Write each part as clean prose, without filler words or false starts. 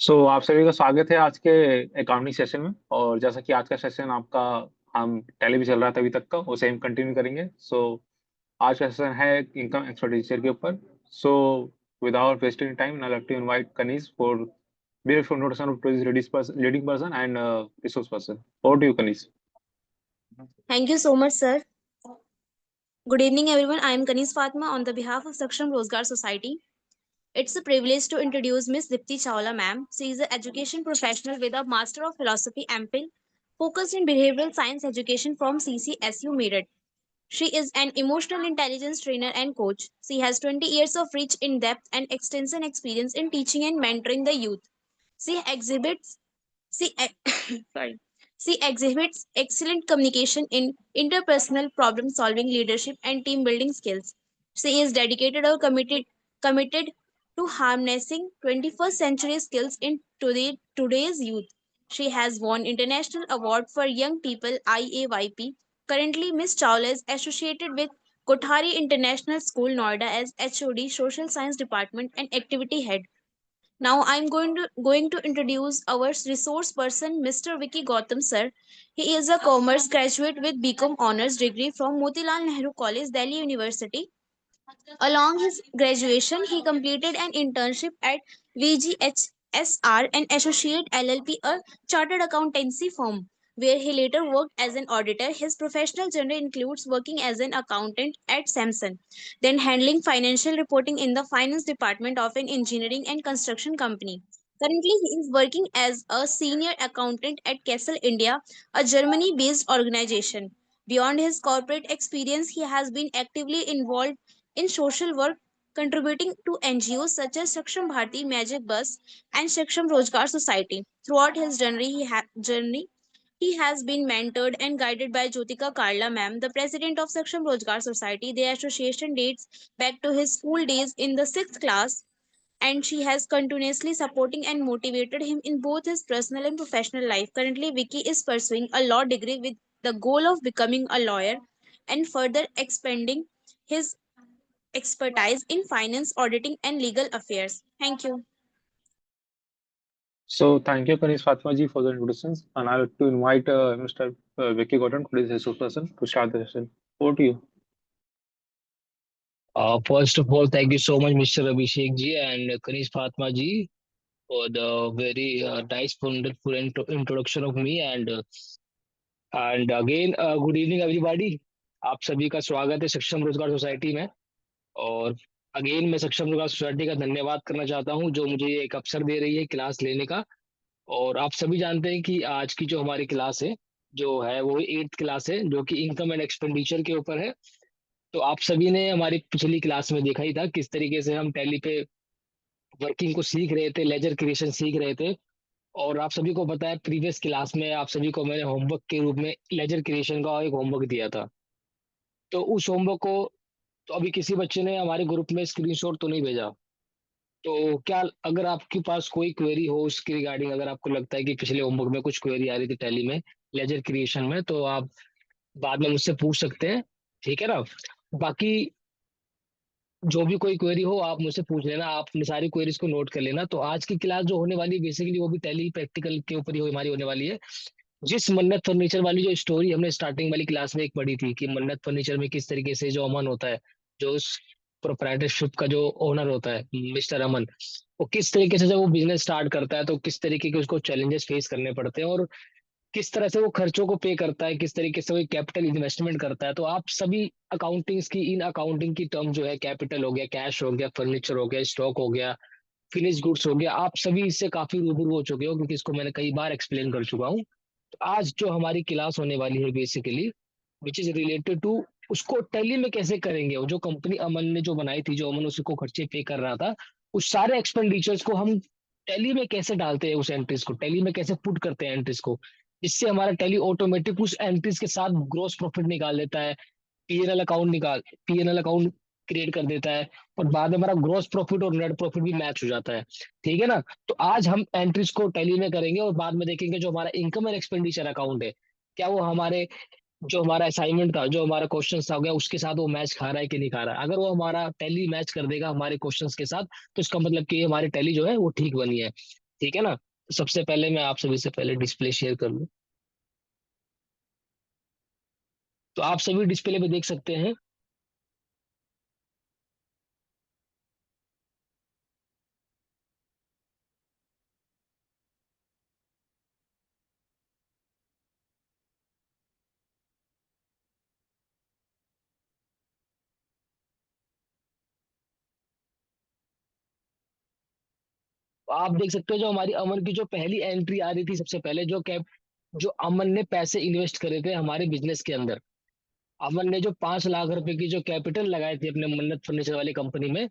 आप सभी का स्वागत है आज के अकाउंटिंग सेशन में। और जैसा कि आज का सेशन आपका हम टैली भी चल रहा था अभी तक का, उसे हम कंटिन्यू करेंगे। आज का सेशन है इनकम एक्सपेंडिचर के ऊपर। So without wasting time I like to invite Kaneez for brief introduction of today's leading person and resource person. Over to you Kaneez. Thank you so much, sir. Good evening, everyone. I am Kanis Fatma on the behalf of Saksham Rozgar Society. It's a privilege to introduce Miss Dipti Chawla, ma'am. She is an education professional with a Master of Philosophy MPhil, focused in behavioral science education from CCSU Meerut. She is an emotional intelligence trainer and coach. She has 20 years of rich, in-depth, and extensive experience in teaching and mentoring the youth. She exhibits she sorry. She exhibits excellent communication in interpersonal problem solving, leadership, and team building skills. She is dedicated or committed to harnessing 21st century skills in today's youth. She has won International Award for Young People IAYP. Currently, Miss Chawla is associated with Kothari International School, Noida as HOD, Social Science Department, and Activity Head. Now I'm going to introduce our resource person, Mr. Vicky Gautam sir. He is a commerce graduate with BCom honors degree from Motilal Nehru College, Delhi University. Along his graduation, he completed an internship at VGHSR, an associate LLP, a chartered accountancy firm, where he later worked as an auditor. His professional journey includes working as an accountant at Samsung, then handling financial reporting in the finance department of an engineering and construction company. Currently, he is working as a senior accountant at Kessel India, a Germany based organization. Beyond his corporate experience, he has been actively involved in social work, contributing to NGOs such as Saksham Bharti, Magic Bus, and Saksham Rozgar Society. Throughout his journey, he has been mentored and guided by Jyotika Karla ma'am, the president of Saksham Rozgar Society. Their association dates back to his school days in the 6th class, and she has continuously supporting and motivated him in both his personal and professional life. Currently, Vicky is pursuing a law degree with the goal of becoming a lawyer and further expanding his expertise in finance, auditing, and legal affairs. Thank you. Thank you Kanish Fatma ji for the introductions, and I like to invite Mr. Vicky Gordon, today's resource person, to start the session. Over to you. First of all, thank you so much, Mr. Abhishek ji and Kanish Fatma ji, for the very nice, wonderful introduction of me. And again, good evening, everybody. आप सभी का स्वागत है सक्षम रोजगार society में। और again मैं सक्षम रोजगार सोसाइटी का धन्यवाद करना चाहता हूं जो मुझे एक अवसर दे रही है क्लास लेने का। और आप सभी जानते हैं कि आज की जो हमारी क्लास है जो है वो 8th क्लास है जो कि इनकम एंड एक्सपेंडिचर के ऊपर है। तो आप सभी ने हमारी पिछली क्लास में देखा ही था किस तरीके से हम टैली पे वर्किंग को सीख रहे थे, लेजर क्रिएशन सीख रहे थे। और आप सभी को पता है प्रीवियस क्लास में आप सभी को मैंने होमवर्क के रूप में लेजर क्रिएशन का एक होमवर्क दिया था। तो उस होमवर्क को तो अभी किसी बच्चे ने हमारे ग्रुप में स्क्रीनशॉट तो नहीं भेजा। तो क्या अगर आपके पास कोई क्वेरी हो उसके रिगार्डिंग, अगर आपको लगता है कि पिछले होमवर्क में कुछ क्वेरी आ रही थी टैली में लेजर क्रिएशन में, तो आप बाद में मुझसे पूछ सकते हैं, ठीक है ना। बाकी जो भी कोई क्वेरी हो आप मुझसे पूछ लेना, आप अपनी सारी क्वेरीज को नोट कर लेना। तो आज की क्लास जो होने वाली है बेसिकली वो भी टैली प्रैक्टिकल के ऊपर ही हमारी होने वाली है। जिस मन्नत फर्नीचर वाली जो स्टोरी हमने स्टार्टिंग वाली क्लास में एक पढ़ी थी कि मन्नत फर्नीचर में किस तरीके से जो अमन होता है, जो उस प्रोप्राइटरशिप का जो ओनर होता है मिस्टर अमन, वो किस तरीके से जब वो बिजनेस स्टार्ट करता है तो किस तरीके के उसको चैलेंजेस फेस करने पड़ते हैं और किस तरह से वो खर्चों को पे करता है, किस तरीके से वो कैपिटल इन्वेस्टमेंट करता है। तो आप सभी अकाउंटिंग्स की इन अकाउंटिंग की टर्म जो है कैपिटल हो गया, कैश हो गया, फर्नीचर हो गया, स्टॉक हो गया, फिनिश गुड्स हो गया, आप सभी इससे काफी रूबरू हो चुके हो क्योंकि इसको मैंने कई बार एक्सप्लेन कर चुका हूँ। तो आज जो हमारी क्लास होने वाली है basically which is related to उसको टैली में कैसे करेंगे। वो जो कंपनी अमन ने जो बनाई थी, जो अमन उसको खर्चे पे कर रहा था, उस सारे एक्सपेंडिचर्स को हम टैली में कैसे डालते हैं, उस एंट्रीज को टैली में कैसे पुट करते हैं एंट्रीज को, जिससे हमारा टैली ऑटोमेटिक उस एंट्रीज के साथ ग्रोस प्रॉफिट निकाल देता है, पीएनएल अकाउंट क्रिएट कर देता है और बाद में हमारा ग्रोस प्रॉफिट और नेट प्रॉफिट भी मैच हो जाता है, ठीक है ना। तो आज हम एंट्रीज को टैली में करेंगे और बाद में देखेंगे जो हमारा इनकम एंड एक्सपेंडिचर अकाउंट है क्या वो हमारे जो हमारा असाइनमेंट था, जो हमारा क्वेश्चन था हो गया, उसके साथ वो मैच खा रहा है कि नहीं खा रहा है। अगर वो हमारा टैली मैच कर देगा हमारे क्वेश्चंस के साथ तो इसका मतलब कि हमारी टैली जो है वो ठीक बनी है। ठीक है ना। तो सबसे पहले मैं आप सभी से पहले डिस्प्ले शेयर कर लूँ, तो आप सभी डिस्प्ले पे देख सकते हैं। तो आप देख सकते हो जो हमारी अमन की जो पहली एंट्री आ रही थी, सबसे पहले जो अमन ने पैसे इन्वेस्ट करे थे हमारे बिजनेस के अंदर। अमन ने जो 5 लाख रुपए की जो कैपिटल लगाई थी अपने मन्नत फर्नीचर वाली कंपनी में,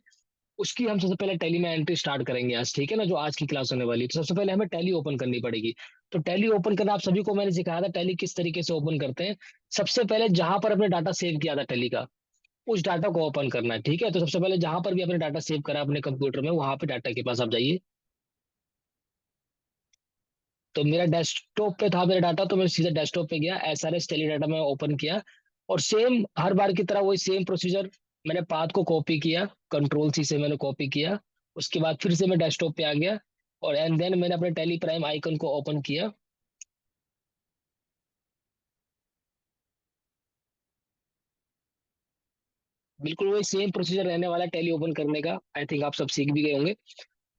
उसकी हम सबसे पहले टैली में एंट्री स्टार्ट करेंगे आज, ठीक है ना, जो आज की क्लास होने वाली है। तो सबसे पहले हमें टैली ओपन करनी पड़ेगी। तो टैली ओपन करना आप सभी को मैंने सिखाया था, टैली किस तरीके से ओपन करते हैं। सबसे पहले जहां पर अपने डाटा सेव किया था टैली का, उस डाटा को ओपन करना है, ठीक है। तो सबसे पहले जहां पर भी अपने डाटा सेव करा अपने कंप्यूटर में, वहां पे डाटा के पास आप जाइए। तो मेरा डेस्कटॉप पे था मेरा डाटा, तो मैं सीधा डेस्कटॉप पे गया, SRS टेली डाटा में ओपन किया, और सेम हर बार की तरह वही सेम प्रोसीजर, मैंने पाथ को कॉपी किया, Ctrl+C से मैंने कॉपी किया। उसके बाद फिर से मैं डेस्कटॉप पे आ गया, और एंड देन मैंने अपने टेली प्राइम आइकन को ओपन किया। बिल्कुल वही सेम प्रोसीजर रहने वाला है टैली ओपन करने का, आई थिंक आप सब सीख भी गए होंगे।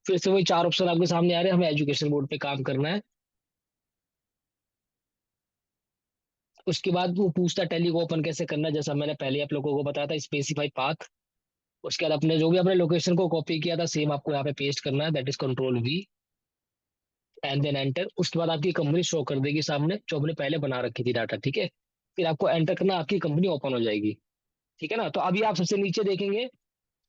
फिर से वही 4 ऑप्शन आपके सामने आ रहे हैं, हमें एजुकेशन बोर्ड पे काम करना है। उसके बाद वो पूछता टैली को ओपन कैसे करना है, जैसा मैंने पहले आप लोगों को बताया था, स्पेसिफाई पाथ। उसके बाद अपने जो भी अपने लोकेशन को कॉपी किया था सेम आपको यहाँ पे पेस्ट करना है, that is Ctrl+V and then enter. उसके बाद आपकी कंपनी शो कर देगी सामने, जो आपने पहले बना रखी थी डाटा, ठीक है। फिर आपको एंटर करना, आपकी कंपनी ओपन हो जाएगी, ठीक है ना। तो अभी आप सबसे नीचे देखेंगे,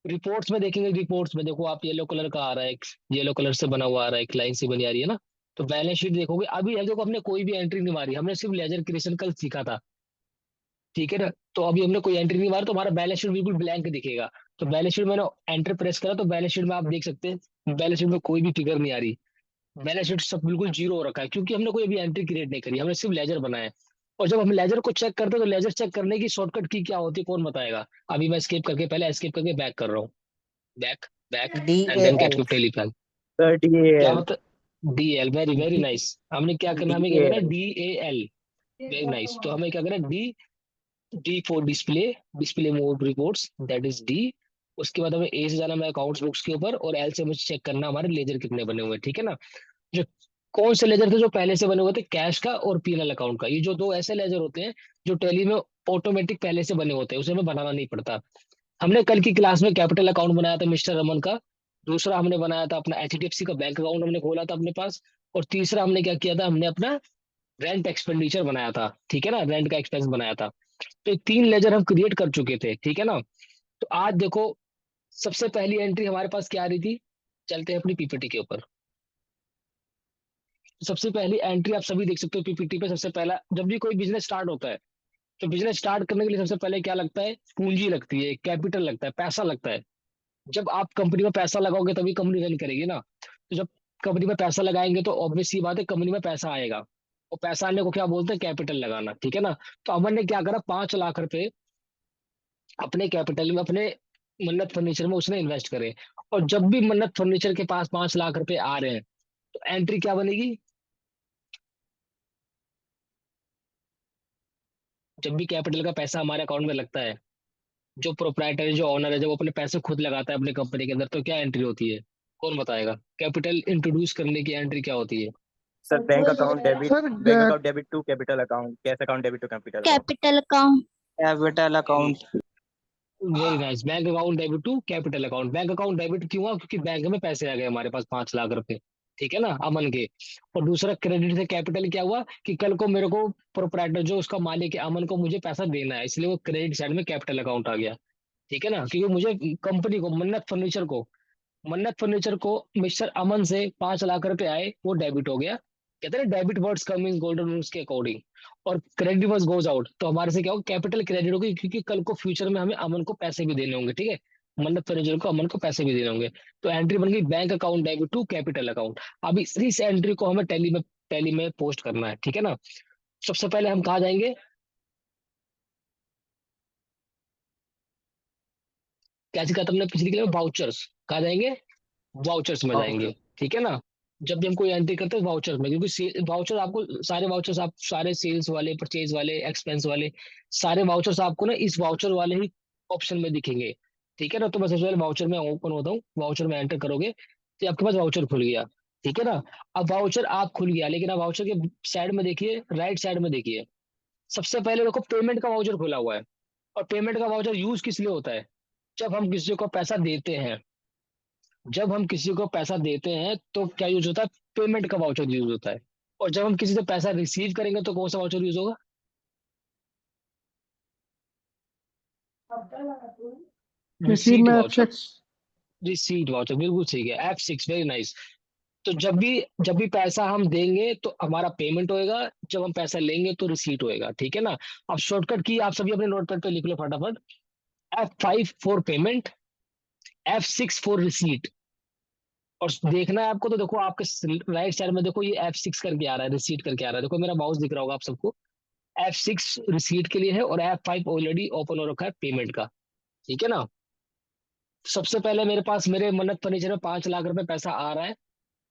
रिपोर्ट्स में देखेंगे, रिपोर्ट्स में देखो आप येलो कलर का आ रहा है, येलो कलर से बना हुआ आ रहा है, एक लाइन से बनी आ रही है ना। तो बैलेंस शीट देखोगे, अभी है देखो, हमने कोई भी एंट्री नहीं मारी, हमने सिर्फ लेजर क्रिएशन कल सीखा था, ठीक है ना। तो अभी हमने कोई एंट्री नहीं मारी, तो हमारा बैलेंस शीट बिल्कुल ब्लैंक दिखेगा। तो बैलेंस शीट मैंने एंटर प्रेस करा, तो बैलेंस शीट में आप देख सकते हैं बैलेंस शीट में कोई भी फिगर नहीं आ रही, बैलेंस शीट सब बिल्कुल जीरो हो रखा है, क्योंकि हमने कोई अभी एंट्री क्रिएट नहीं करी, हमने सिर्फ लेजर बनाया है। और जब हम लेजर को चेक करते हैं, तो लेजर चेक करने की शॉर्टकट की क्या होती है, कौन बताएगा। अभी मैं एस्केप करके, पहले एस्केप करके बैक कर रहा हूँ, back back, and then DAL कैट टेलीपैन। सर क्या DAL मतलब DL, वेरी वेरी नाइस। हमने क्या करना, हमें क्या करना है, DAL DAL, वेरी नाइस। तो हमें क्या करना है, D, D for display, display mode reports, that is D. उसके बाद हमें ए से जाना है अकाउंट्स बुक्स के ऊपर, और एल से मुझे चेक करना हमारे लेजर कितने बने हुए हैं, ठीक है ना। जो कौन से लेजर थे जो पहले से बने हुए थे, कैश का और पीएनएल अकाउंट का। ये जो दो ऐसे लेजर होते हैं जो टैली में ऑटोमेटिक पहले से बने होते हैं, उसे हमें बनाना नहीं पड़ता। हमने कल की क्लास में कैपिटल अकाउंट बनाया था मिस्टर रमन का, दूसरा हमने बनाया था अपना HDFC का बैंक अकाउंट हमने खोला था अपने पास, और तीसरा हमने क्या किया था, हमने अपना रेंट एक्सपेंडिचर बनाया था, ठीक है ना, रेंट का एक्सपेंस बनाया था। तो ये 3 लेजर हम क्रिएट कर चुके थे, ठीक है ना। तो आज देखो, सबसे पहली एंट्री हमारे पास क्या आ रही थी, चलते हैं अपनी पीपीटी के ऊपर। तो सबसे पहली एंट्री आप सभी देख सकते हो पीपीटी पे। सबसे पहला, जब भी कोई बिजनेस स्टार्ट होता है, तो बिजनेस स्टार्ट करने के लिए सबसे पहले क्या लगता है, पूंजी लगती है, कैपिटल लगता है, पैसा लगता है। जब आप कंपनी में पैसा लगाओगे तभी कंपनी रन करेगी ना। तो जब कंपनी में पैसा लगाएंगे तो ऑब्वियस सी बात है कंपनी में पैसा आएगा, और पैसा आने को क्या बोलते हैं, कैपिटल लगाना, ठीक है ना। तो अमन ने क्या करा, 5 लाख रुपए अपने कैपिटल में, अपने मन्नत फर्नीचर में उसने इन्वेस्ट करे। और जब भी मन्नत फर्नीचर के पास 5 लाख रुपए आ रहे हैं, तो एंट्री क्या बनेगी, जब भी कैपिटल का पैसा हमारे अकाउंट में लगता है, जो प्रोप्राइटर, जो ऑनर है, जब वो अपने पैसे खुद लगाता है अपनी कंपनी के अंदर, तो क्या एंट्री होती है, कौन बताएगा। कैपिटल इंट्रोड्यूस करने की एंट्री क्या होती है। Sir bank account debit, sir bank account debit to capital account, cash account debit to capital account, capital account. Capital account. Very nice, bank account debit to capital account. Bank account debit क्यों हुआ, क्योंकि bank में पैसे आ गए हमारे पास 5 लाख रुपए, ठीक है ना, अमन के। और दूसरा क्रेडिट से कैपिटल क्या हुआ, कि कल को मेरे को प्रोप्राइटर जो उसका मालिक है अमन को मुझे पैसा देना है, इसलिए वो क्रेडिट साइड में कैपिटल अकाउंट आ गया, ठीक है ना। क्योंकि मुझे कंपनी को, मन्नत फर्नीचर को मिस्टर अमन से 5 लाख रुपए आए, वो डेबिट हो गया। कहते हैं डेबिट वर्ड्स कम इन गोल्डन रूल्स के अकॉर्डिंग, और क्रेडिट वर्ड्स गोज आउट, तो हमारे से क्या होगा, कैपिटल क्रेडिट होगी, क्योंकि कल को फ्यूचर में हमें अमन को पैसे भी देने होंगे, ठीक है। मन्नत फर्नीचर को, अमन को पैसे भी देने होंगे। तो एंट्री बन गई bank account debit to capital account. अब इस एंट्री को हमें टैली में पोस्ट करना है, ठीक है ना। सबसे पहले हम कहाँ जाएंगे, क्या सीखा था हमने पिछली क्लास में, वाउचर्स। कहाँ जाएंगे, वाउचर्स में वाउचर जाएंगे, ठीक है ना। जब भी हम कोई एंट्री करते हैं वाउचर में, क्योंकि वाउचर आपको सारे वाउचर्स, आप सारे सेल्स वाले, परचेज वाले, एक्सपेंस वाले, सारे वाउचर्स आपको ना इस वाउचर वाले ही ऑप्शन में दिखेंगे। ठीक है ना। तो मैं सबसे पहले वाउचर में ओपन होता हूँ, वाउचर में एंटर करोगे तो आपके पास वाउचर खुल गया। ठीक है ना। अब वाउचर आप खुल गया, लेकिन आप वाउचर के साइड में देखिए, राइट साइड में देखिए, सबसे पहले देखो पेमेंट का वाउचर खुला हुआ है। और पेमेंट का वाउचर यूज किस लिए होता है? जब हम किसी को पैसा देते हैं, जब हम किसी को पैसा देते हैं तो क्या यूज होता है? पेमेंट का वाउचर यूज होता है। और जब हम किसी से पैसा रिसीव करेंगे तो कौन सा वाउचर यूज होगा? रिसीव रिसीट में वाउचर। F6। रिसीट वाउचर, बिल्कुल सही है, F6, वेरी नाइस। तो जब भी पैसा हम देंगे तो हमारा पेमेंट होएगा, जब हम पैसा लेंगे तो रिसीट होएगा। ठीक है ना। अब शॉर्टकट की आप सभी अपने नोटपैड पे लिख लो फटाफट। F5 for payment, F6 for receipt. और देखना है आपको तो देखो, आपके राइट साइड में देखो, ये F6 करके आ रहा है, रिसीट करके आ रहा है। देखो मेरा माउस दिख रहा होगा आप सबको। F6 रिसीट के लिए है और F5 ऑलरेडी ओपन हो रखा है पेमेंट का। ठीक है ना। सबसे पहले मेरे पास मेरे मन्नत फर्नीचर में 5 लाख रुपए पैसा आ रहा है,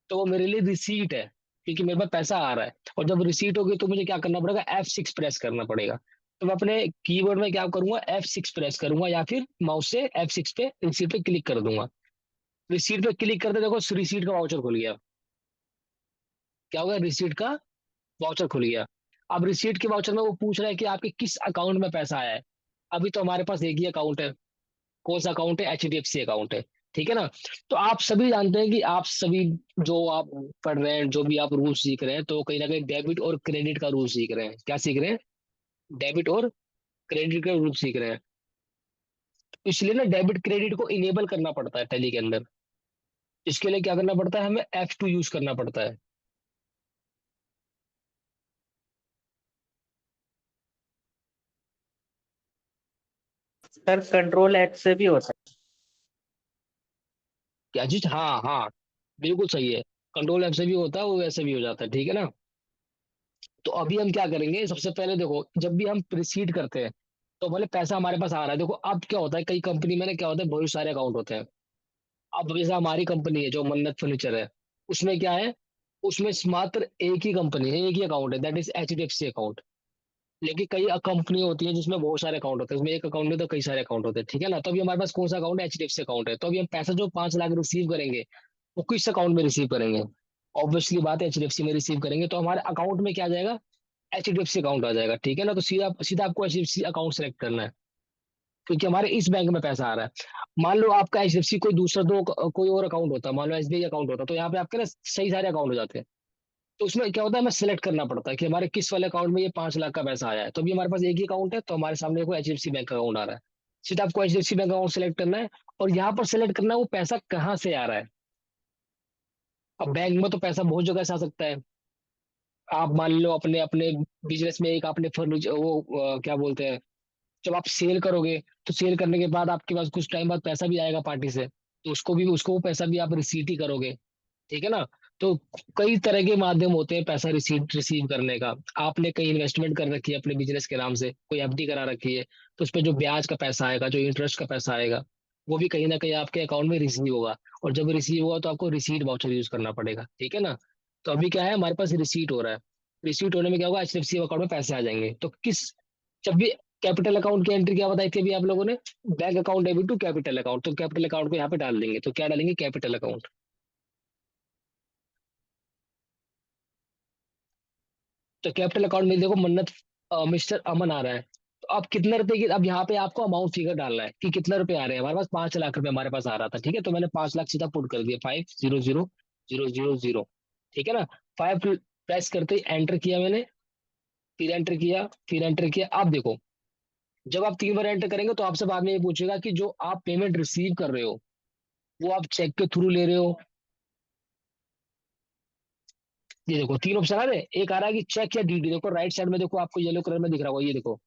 तो वो मेरे लिए रिसीट है, क्योंकि मेरे पास पैसा आ रहा है। और जब रिसीट होगी तो मुझे क्या करना पड़ेगा? F6 प्रेस करना पड़ेगा। तो मैं अपने कीबोर्ड में क्या करूंगा? F6 प्रेस करूंगा, या फिर माउस से F6 पे रिसीट पे क्लिक कर दूंगा। रिसीट पे क्लिक करते देखो रिसीट का वाउचर खुल गया। क्या होगा? रिसीट का वाउचर खुल गया। अब रिसीट के वाउचर में वो पूछ रहा है कि आपके किस अकाउंट में पैसा आया है। अभी तो हमारे पास एक ही अकाउंट है। कौन सा अकाउंट है? HDFC अकाउंट है। ठीक है ना। तो आप सभी जानते हैं कि आप सभी जो आप पढ़ रहे हैं, जो भी आप रूल सीख रहे हैं, तो कहीं ना कहीं डेबिट और क्रेडिट का रूल सीख रहे हैं। क्या सीख रहे हैं? डेबिट और क्रेडिट का रूल सीख रहे हैं। इसलिए ना डेबिट क्रेडिट को इनेबल करना पड़ता है टैली के अंदर। इसके लिए क्या करना पड़ता है? हमें F2 यूज करना पड़ता है। सर Ctrl+H से भी होता क्या चीज? हाँ हाँ, बिल्कुल सही है। कंट्रोल F से भी होता है, वो वैसे भी हो जाता है। ठीक है ना। तो अभी हम क्या करेंगे? सबसे पहले देखो, जब भी हम प्रीसीड करते हैं तो बोले पैसा हमारे पास आ रहा है। देखो अब क्या होता है, कई कंपनी में ना क्या होता है, बहुत सारे अकाउंट होते हैं। अब जैसे हमारी कंपनी है जो मन्नत फर्नीचर है, उसमें क्या है? उसमें मात्र एक ही कंपनी है, एक ही अकाउंट है, दैट इज HDFC अकाउंट। लेकिन कई कंपनी होती है जिसमें बहुत सारे अकाउंट होते हैं, उसमें एक अकाउंट में तो कई सारे अकाउंट होते हैं। ठीक है ना। तो अभी हमारे पास कौन सा अकाउंट है? HDFC अकाउंट है। तो अभी हम पैसा जो 5 लाख रिसीव करेंगे वो किस अकाउंट में रिसीव करेंगे? ऑब्वियसली बात है, HDFC में रिसीव करेंगे। तो हमारे अकाउंट में क्या आ जाएगा? HDFC अकाउंट आ जाएगा। ठीक है ना। तो सीधा सीधा आपको HDFC अकाउंट सेलेक्ट करना है, क्योंकि हमारे इस बैंक में पैसा आ रहा है। मान लो आपका HDFC कोई दूसरा दो कोई और अकाउंट होता, मान लो SBI अकाउंट होता, तो यहाँ पे आपके ना सही सारे अकाउंट हो जाते हैं। तो उसमें क्या होता है, हमें सेलेक्ट करना पड़ता है कि हमारे किस वाले अकाउंट में ये 5 लाख का पैसा आया है। तो अभी हमारे पास एक ही अकाउंट है, तो हमारे सामने कोई HDFC बैंक अकाउंट आ रहा है। सीधा आपको HDFC बैंक अकाउंट सेलेक्ट करना है। और यहाँ पर सेलेक्ट करना है वो पैसा कहाँ से आ रहा है। अब बैंक में तो पैसा बहुत जगह से आ सकता है। आप मान लो अपने अपने बिजनेस में एक आपने फर्नीचर वो क्या बोलते हैं, जब आप सेल करोगे तो सेल करने के बाद आपके पास कुछ टाइम बाद पैसा भी आएगा पार्टी से, तो उसको वो पैसा भी आप रिसीट ही करोगे। ठीक है ना। तो कई तरह के माध्यम होते हैं पैसा रिसीट रिसीव करने का। आपने कहीं इन्वेस्टमेंट कर रखी है अपने बिजनेस के नाम से, कोई FD करा रखी है, तो उस पर जो ब्याज का पैसा आएगा, जो इंटरेस्ट का पैसा आएगा, वो भी कहीं ना कहीं आपके अकाउंट में रिसीव होगा। और जब रिसीव होगा तो आपको रिसीट वाउचर यूज करना पड़ेगा। ठीक है ना। तो अभी क्या है, हमारे पास रिसीट हो रहा है। रिसीट होने में क्या होगा? HDFC अकाउंट में पैसे आ जाएंगे। तो किस जब भी कैपिटल अकाउंट की एंट्री क्या बताई थी अभी आप लोगों ने? Bank account debit to capital account. तो कैपिटल अकाउंट को यहाँ पे डाल देंगे, तो क्या डालेंगे? Capital account. तो कैपिटल अकाउंट में देखो मन्नत मिस्टर अमन आ रहा है। तो अब कितने रुपए की, अब यहाँ पे आपको अमाउंट फिगर डालना है कि कितने रुपए आ रहे हैं। हमारे पास 5 लाख रुपए हमारे पास आ रहा था। ठीक है। तो मैंने 5 लाख सीधा पुट कर दिया, 500,000। ठीक है ना। 5 प्रेस करते ही एंटर किया मैंने, फिर एंटर किया, फिर एंटर किया। अब देखो, जब आप 3 बार एंटर करेंगे तो आपसे बाद में ये पूछेगा कि जो आप पेमेंट रिसीव कर रहे हो वो आप चेक के थ्रू ले रहे हो। ये देखो 3 ऑप्शन आ रहे हैं, एक आ रहा है कि चेक या DD। देखो राइट साइड में देखो, आपको येलो कलर में दिख रहा होगा, ये देखो।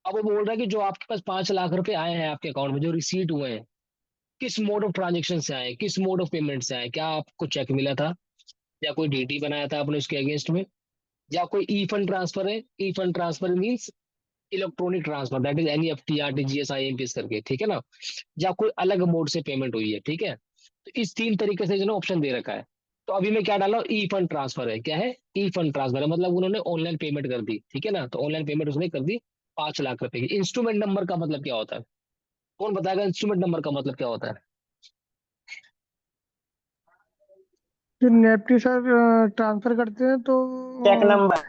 अब वो बोल रहा है कि जो आपके पास 5 लाख रुपए आए हैं आपके अकाउंट में, जो रिसीट हुए हैं, किस मोड ऑफ ट्रांजेक्शन से आए, किस मोड ऑफ पेमेंट से आए। क्या आपको चेक मिला था, या कोई DD बनाया था आपने उसके अगेंस्ट में, या कोई ई फंड ट्रांसफर है? E fund transfer means electronic transfer, that is NEFT, RTGS, IMPS करके। ठीक है ना। या कोई अलग मोड से पेमेंट हुई है। ठीक है। तो इस 3 तरीके से जो ना ऑप्शन दे रखा है। तो अभी मैं क्या डाला हूँ, ई फंड ट्रांसफर है। क्या है? ई फंड ट्रांसफर है, मतलब उन्होंने ऑनलाइन पेमेंट कर दी, ठीक है ना। तो ऑनलाइन पेमेंट उसने कर दी 5 लाख रुपए की। इंस्ट्रूमेंट नंबर का मतलब क्या होता है? कौन बताएगा इंस्ट्रूमेंट नंबर का मतलब क्या होता है? फिर नेफ्टी सर ट्रांसफर करते हैं तो चेक नंबर।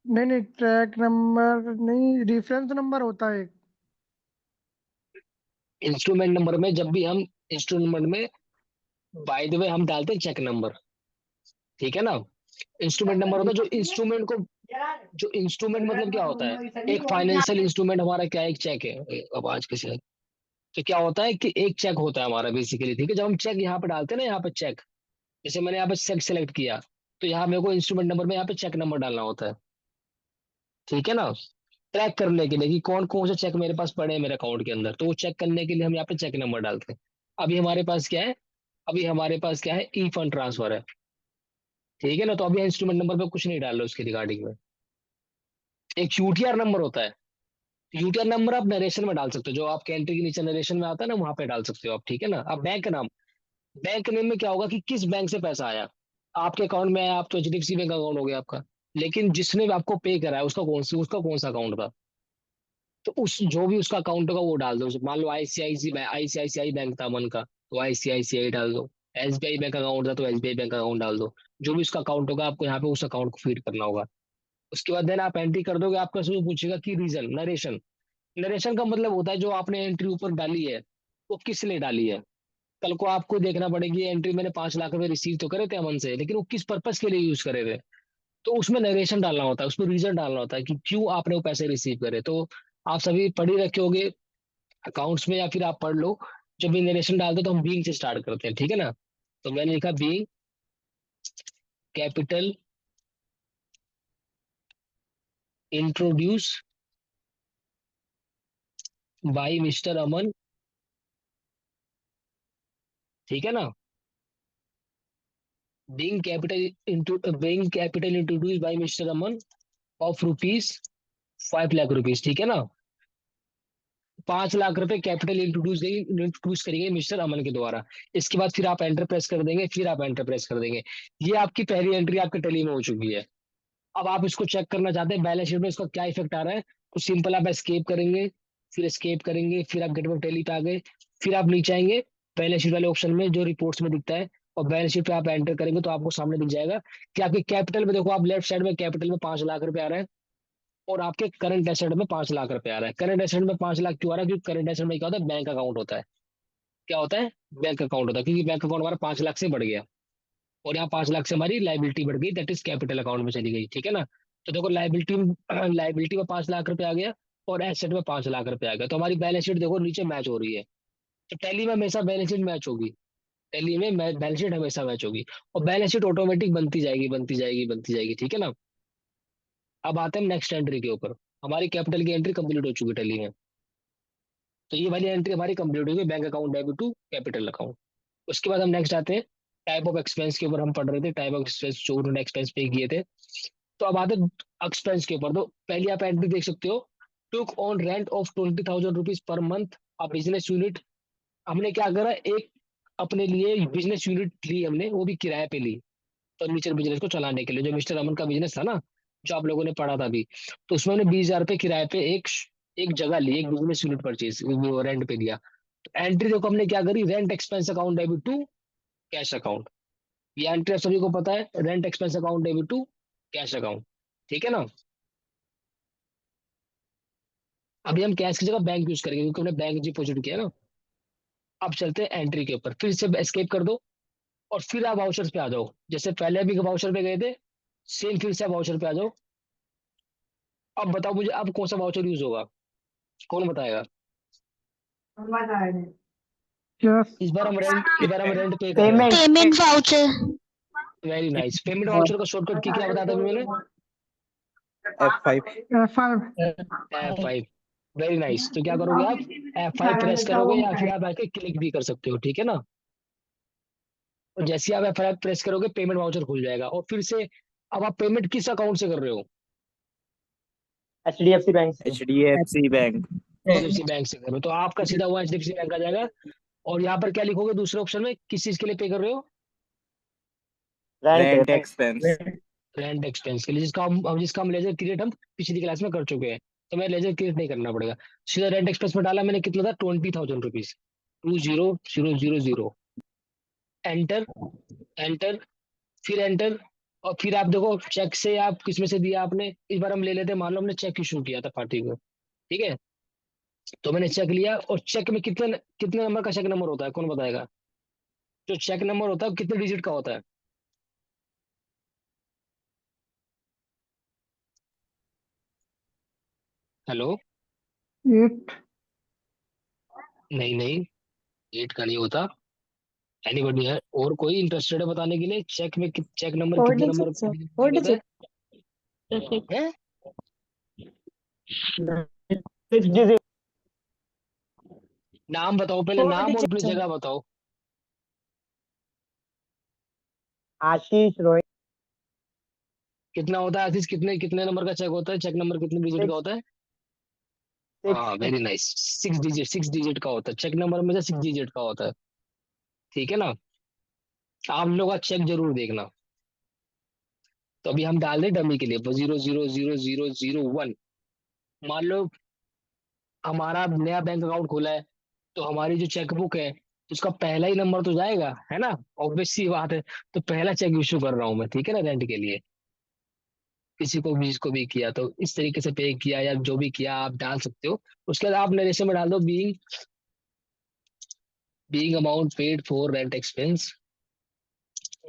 नहीं नहीं, ट्रैक नंबर नहीं, रेफरेंस नंबर होता है एक। इंस्ट्रूमेंट नंबर में जब भी हम इंस्ट्रूमेंट में बाय द वे हम डालते हैं चेक नंबर, ठीक है ना। इंस्ट्रूमेंट नंबर होता है जो इंस्ट्रूमेंट मतलब क्या होता है, एक फाइनेंशियल इंस्ट्रूमेंट हमारा क्या है, एक चेक है। अब आज कैसे, तो क्या होता है कि एक चेक होता है हमारा बेसिकली, ठीक है। जब हम चेक यहाँ पे डालते हैं ना, यहाँ पे चेक, जैसे मैंने यहाँ पे चेक सेलेक्ट किया, तो यहाँ मेरे को इंस्ट्रूमेंट नंबर में यहाँ पे चेक नंबर डालना होता है, ठीक है ना। ट्रैक करने के लिए कि कौन कौन से चेक मेरे पास पड़े हैं मेरे अकाउंट के अंदर, तो वो चेक करने के लिए हम यहाँ पे चेक नंबर डालते हैं। अभी हमारे पास क्या है, अभी हमारे पास क्या है, ई फंड ट्रांसफर है, ठीक है ना। तो अभी इंस्ट्रूमेंट नंबर पे कुछ नहीं डाल रहे उसके रिगार्डिंग में। एक यूटीआर नंबर होता है, यूटीआर नंबर आप नरेशन में डाल सकते हो, जो आपके एंट्री के नीचे नरेशन में आता है ना, वहां पे डाल सकते हो आप, ठीक है ना। अब बैंक नाम, बैंक नेम में क्या होगा कि किस बैंक से पैसा आया आपके अकाउंट में आया, आप तो एचडीएफसी बैंक अकाउंट हो गया आपका, लेकिन जिसने भी आपको पे करा है उसका कौन सा अकाउंट था, तो उस जो भी उसका अकाउंट होगा वो डाल दो। मान लो आईसीआईसीआई बैंक था मन का, तो आईसीआईसीआई डाल दो। एसबीआई बैंक अकाउंट था तो एसबीआई बैंक अकाउंट डाल दो। जो भी उसका अकाउंट होगा आपको यहाँ पे उस अकाउंट को फीड करना होगा। उसके बाद देन आप एंट्री कर दोगे, आपका उसमें पूछेगा कि रीजन, नरेशन। नरेशन का मतलब होता है जो आपने एंट्री ऊपर डाली है वो किस लिए डाली है। कल को आपको देखना पड़ेगी एंट्री मैंने 5 लाख रुपए रिसीव तो करे थे अमन से, लेकिन वो किस पर्पज के लिए यूज करे थे, तो उसमें नरेशन डालना होता है, उसमें रीजन डालना होता है कि क्यों आपने वो पैसे रिसीव करे। तो आप सभी पढ़ ही रखे होगे अकाउंट्स में, या फिर आप पढ़ लो। जब भी नरेशन डालते हो तो हम बीइंग से स्टार्ट करते हैं, ठीक है ना। तो मैंने लिखा being capital introduce by mister Aman, ठीक है ना। Being capital introduce by mister Aman of rupees 5 lakh rupees, ठीक है ना। 5 लाख रुपए कैपिटल इंट्रोड्यूस करेंगे मिस्टर अमन के द्वारा। इसके बाद फिर आप एंटर प्रेस कर देंगे, फिर आप एंटर प्रेस कर देंगे। ये आपकी पहली एंट्री आपके टैली में हो चुकी है। अब आप इसको चेक करना चाहते हैं बैलेंस शीट में इसका क्या इफेक्ट आ रहा है, तो सिंपल आप एस्केप करेंगे, फिर एस्केप करेंगे, फिर आप गेट ऑफ टैली पे आ गए, फिर आप नीचे आएंगे बैलेंस शीट वाले ऑप्शन में जो रिपोर्ट्स में दिखता है, और बैलेंस शीट पे आप एंटर करेंगे तो आपको सामने दिख जाएगा कि आपके कैपिटल में, देखो आप लेफ्ट साइड में कैपिटल में 5 लाख रुपए आ रहा है, और आपके करंट एसेट में 5 लाख रुपए आ रहा है। करंट एसेट में 5 लाख क्यों आ रहा है? क्योंकि करंट एसेट में क्या होता है, बैंक अकाउंट होता है। क्या होता है? बैंक अकाउंट होता है, क्योंकि बैंक अकाउंट हमारा 5 लाख से बढ़ गया, और यहाँ 5 लाख से हमारी लाइबिलिटी बढ़ गई, दैट इज कैपिटल अकाउंट में चली गई, ठीक है ना। तो देखो लाइबिलिटी में 5 लाख रुपए आ गया, और एसेट में 5 लाख रुपए आ गया, तो हमारी बैलेंस शीट देखो नीचे मैच हो रही है। तो टैली में हमेशा बैलेंस शीट मैच होगी, टैली में बैलेंस शीट हमेशा मैच होगी, और बैलेंस शीट ऑटोमेटिक बनती जाएगी बनती जाएगी बनती जाएगी, ठीक है ना। अब आते हैं नेक्स्ट एंट्री के ऊपर। हमारी कैपिटल की एंट्री कंप्लीट हो चुकी है टैली में, तो ये वाली एंट्री हमारी कंप्लीट हो गई, bank account debit to capital account. उसके बाद हम नेक्स्ट आते हैं टाइप ऑफ एक्सपेंस के ऊपर। हम पढ़ रहे थे टाइप ऑफ एक्सपेंस जो उन्होंने एक्सपेंस पे किए थे। तो अब आते हैं एक्सपेंस के ऊपर। तो पहले आप एंट्री देख सकते हो, took on rent of 20,000 rupees per month a business unit. हमने क्या करा, एक अपने लिए बिजनेस यूनिट ली हमने, वो भी किराए पे ली फर्नीचर बिजनेस को चलाने के लिए, जो मिस्टर अमन का बिजनेस था ना, जो आप लोगों ने पढ़ा था अभी। तो उसमें हमने 20,000 रुपये किराए पे एक जगह ली, एक बिजनेस यूनिट परचेज वो रेंट पे लिया। तो एंट्री देखो हमने क्या करी, rent expense account debit to cash account. ये एंट्री आप सभी को पता है, rent expense account debit to cash account, ठीक है ना। अभी हम कैश की जगह बैंक यूज करेंगे क्योंकि हमने बैंक डिपॉजिट किया ना। अब चलते हैं एंट्री के ऊपर, फिर से एस्केप कर दो, और फिर आप वाउचर्स पे आ जाओ। जैसे पहले भी वाउचर पे गए थे, सेम फिर से आप वाउचर पे आ जाओ। अब बताओ मुझे अब कौन सा वाउचर यूज होगा, कौन बताएगा। यस। इस बार हम रेंट पे कर रहे हैं। Payment. Payment voucher. Very nice. Payment voucher का शॉर्टकट की क्या बताया था अभी मैंने, F5। F5। F5। Very nice. तो क्या करोगे आप, F5 प्रेस करोगे, या फिर आप आके क्लिक भी कर सकते हो, ठीक है ना। और जैसे ही आप F5 प्रेस करोगे पेमेंट वाउचर खुल जाएगा, और फिर से अब आप पेमेंट किस अकाउंट से कर रहे हो, HDFC बैंक से। HDFC bank. एचडीएफसी बैंक से कर रहे हो, तो आपका सीधा वो एचडीएफसी बैंक आ जाएगा। और यहाँ पर क्या लिखोगे दूसरे ऑप्शन में, किस चीज के लिए पे कर रहे हो, रेंट एक्सपेंस। रेंट एक्सपेंस के लिए जिसका हम लेजर क्रिएट हम पिछली क्लास में कर चुके हैं, तो मैं लेजर क्रिएट नहीं करना पड़ेगा। सीधा रेंट एक्सपेंस में डाला मैंने, कितना था 20,000 रुपीज, 20,000, एंटर, एंटर, फिर एंटर। और फिर आप देखो चेक से आप किसमें से दिया आपने, इस बार हम ले लेते हैं, मान लो हमने चेक इशू किया था पार्टी को, ठीक है। तो मैंने चेक लिया, और चेक में कितने कितने नंबर का चेक नंबर होता है, कौन बताएगा? जो चेक नंबर होता है कितने डिजिट का होता है? हेलो। 8। नहीं नहीं, 8 का नहीं होता। एनीबडी है और कोई इंटरेस्टेड है बताने के लिए? चेक में चेक नंबर 4 कितने नंबर digits, sir. का 4 होता digits. है? नाम बताओ पहले, 4 नाम और digits, अपनी sir. जगह बताओ। आशीष रोहित कितना होता है आशीष, कितने कितने नंबर का चेक होता है? चेक नंबर कितने डिजिट का 6 होता है? 6 हाँ वेरी नाइस, 6 डिजिट, 6 डिजिट का होता है चेक नंबर में से, 6 डिजिट का होता है, ठीक है ना। आप लोग का चेक जरूर देखना। तो अभी हम डाल रहे डमी के लिए 0,0,0,0,0,1। मान लो हमारा नया बैंक अकाउंट खोला है, तो हमारी जो चेकबुक है उसका पहला ही नंबर तो जाएगा, है ना, ऑब्वियस सी बात है। तो पहला चेक इशू कर रहा हूं मैं, ठीक है ना, रेंट के लिए। किसी को भी जिसको भी किया तो इस तरीके से पे किया, या जो भी किया आप डाल सकते हो। उसके बाद आप नरेशन में डाल दो being amount paid for rent expense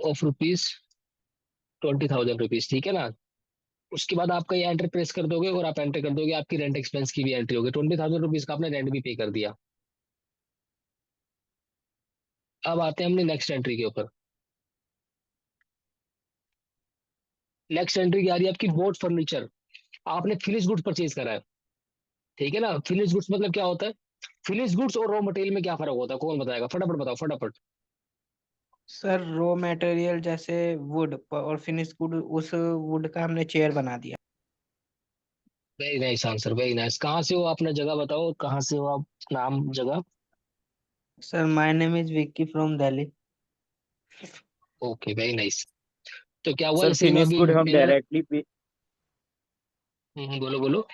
of ₹20,000, ठीक है ना। उसके बाद आपका ये एंटर प्रेस कर दोगे और आप एंटर कर दोगे, आपकी रेंट एक्सपेंस की भी एंट्री होगी, ₹20,000 का आपने रेंट भी पे कर दिया। अब आते हैं हमने नेक्स्ट एंट्री के ऊपर। नेक्स्ट एंट्री क्या आ रही है आपकी? Boat furniture. आपने फिनिश गुड्स परचेज करा है, ठीक है ना। फिनिश गुड्स मतलब क्या होता है? फिनिश गुड्स और रॉ मटेरियल में क्या फर्क होता है, कौन बताएगा? फटाफट बताओ फटाफट। सर रॉ मटेरियल जैसे वुड और फिनिश गुड, उस वुड का हमने चेयर बना दिया। Very nice answer, very nice. कहाँ से हो, अपना जगह बताओ, कहाँ से हो आप, नाम जगह। Sir my name is Vicky from Delhi. Okay very nice. तो क्या हुआ सर जैसे मैं फिनिश अभी गुड हम मैंने डायरेक्टली बोलो बोलो।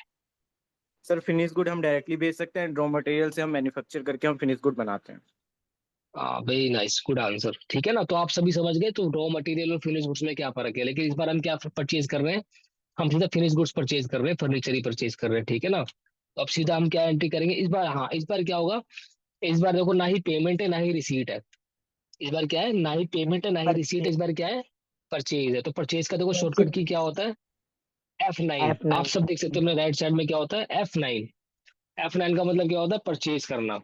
सर फिनिश गुड हम डायरेक्टली बेच सकते हैं, रॉ मटेरियल से हम मैन्युफैक्चर करके हम फिनिश गुड बनाते हैं। हाँ वेरी नाइस, गुड आंसर, ठीक है ना। तो आप सभी समझ गए तो रॉ मटेरियल और फिनिश गुड्स में क्या फर्क है। लेकिन इस बार हम क्या परचेज कर रहे हैं? हम सीधा फिनिश गुड्स परचेज कर रहे हैं, फर्नीचर ही परचेज कर रहे हैं, ठीक है ना। तो अब सीधा हम क्या एंट्री करेंगे इस बार? हाँ इस बार क्या होगा, इस बार देखो ना ही पेमेंट है ना ही रिसीट है। इस बार क्या है, ना ही पेमेंट है ना ही रिसीट है, इस बार क्या है, परचेज है। तो परचेज का देखो शॉर्टकट की क्या होता है, F9। आप F9 सब देख सकते हो अपने राइट साइड में क्या होता है, F9। F9 का मतलब क्या होता है, परचेज करना।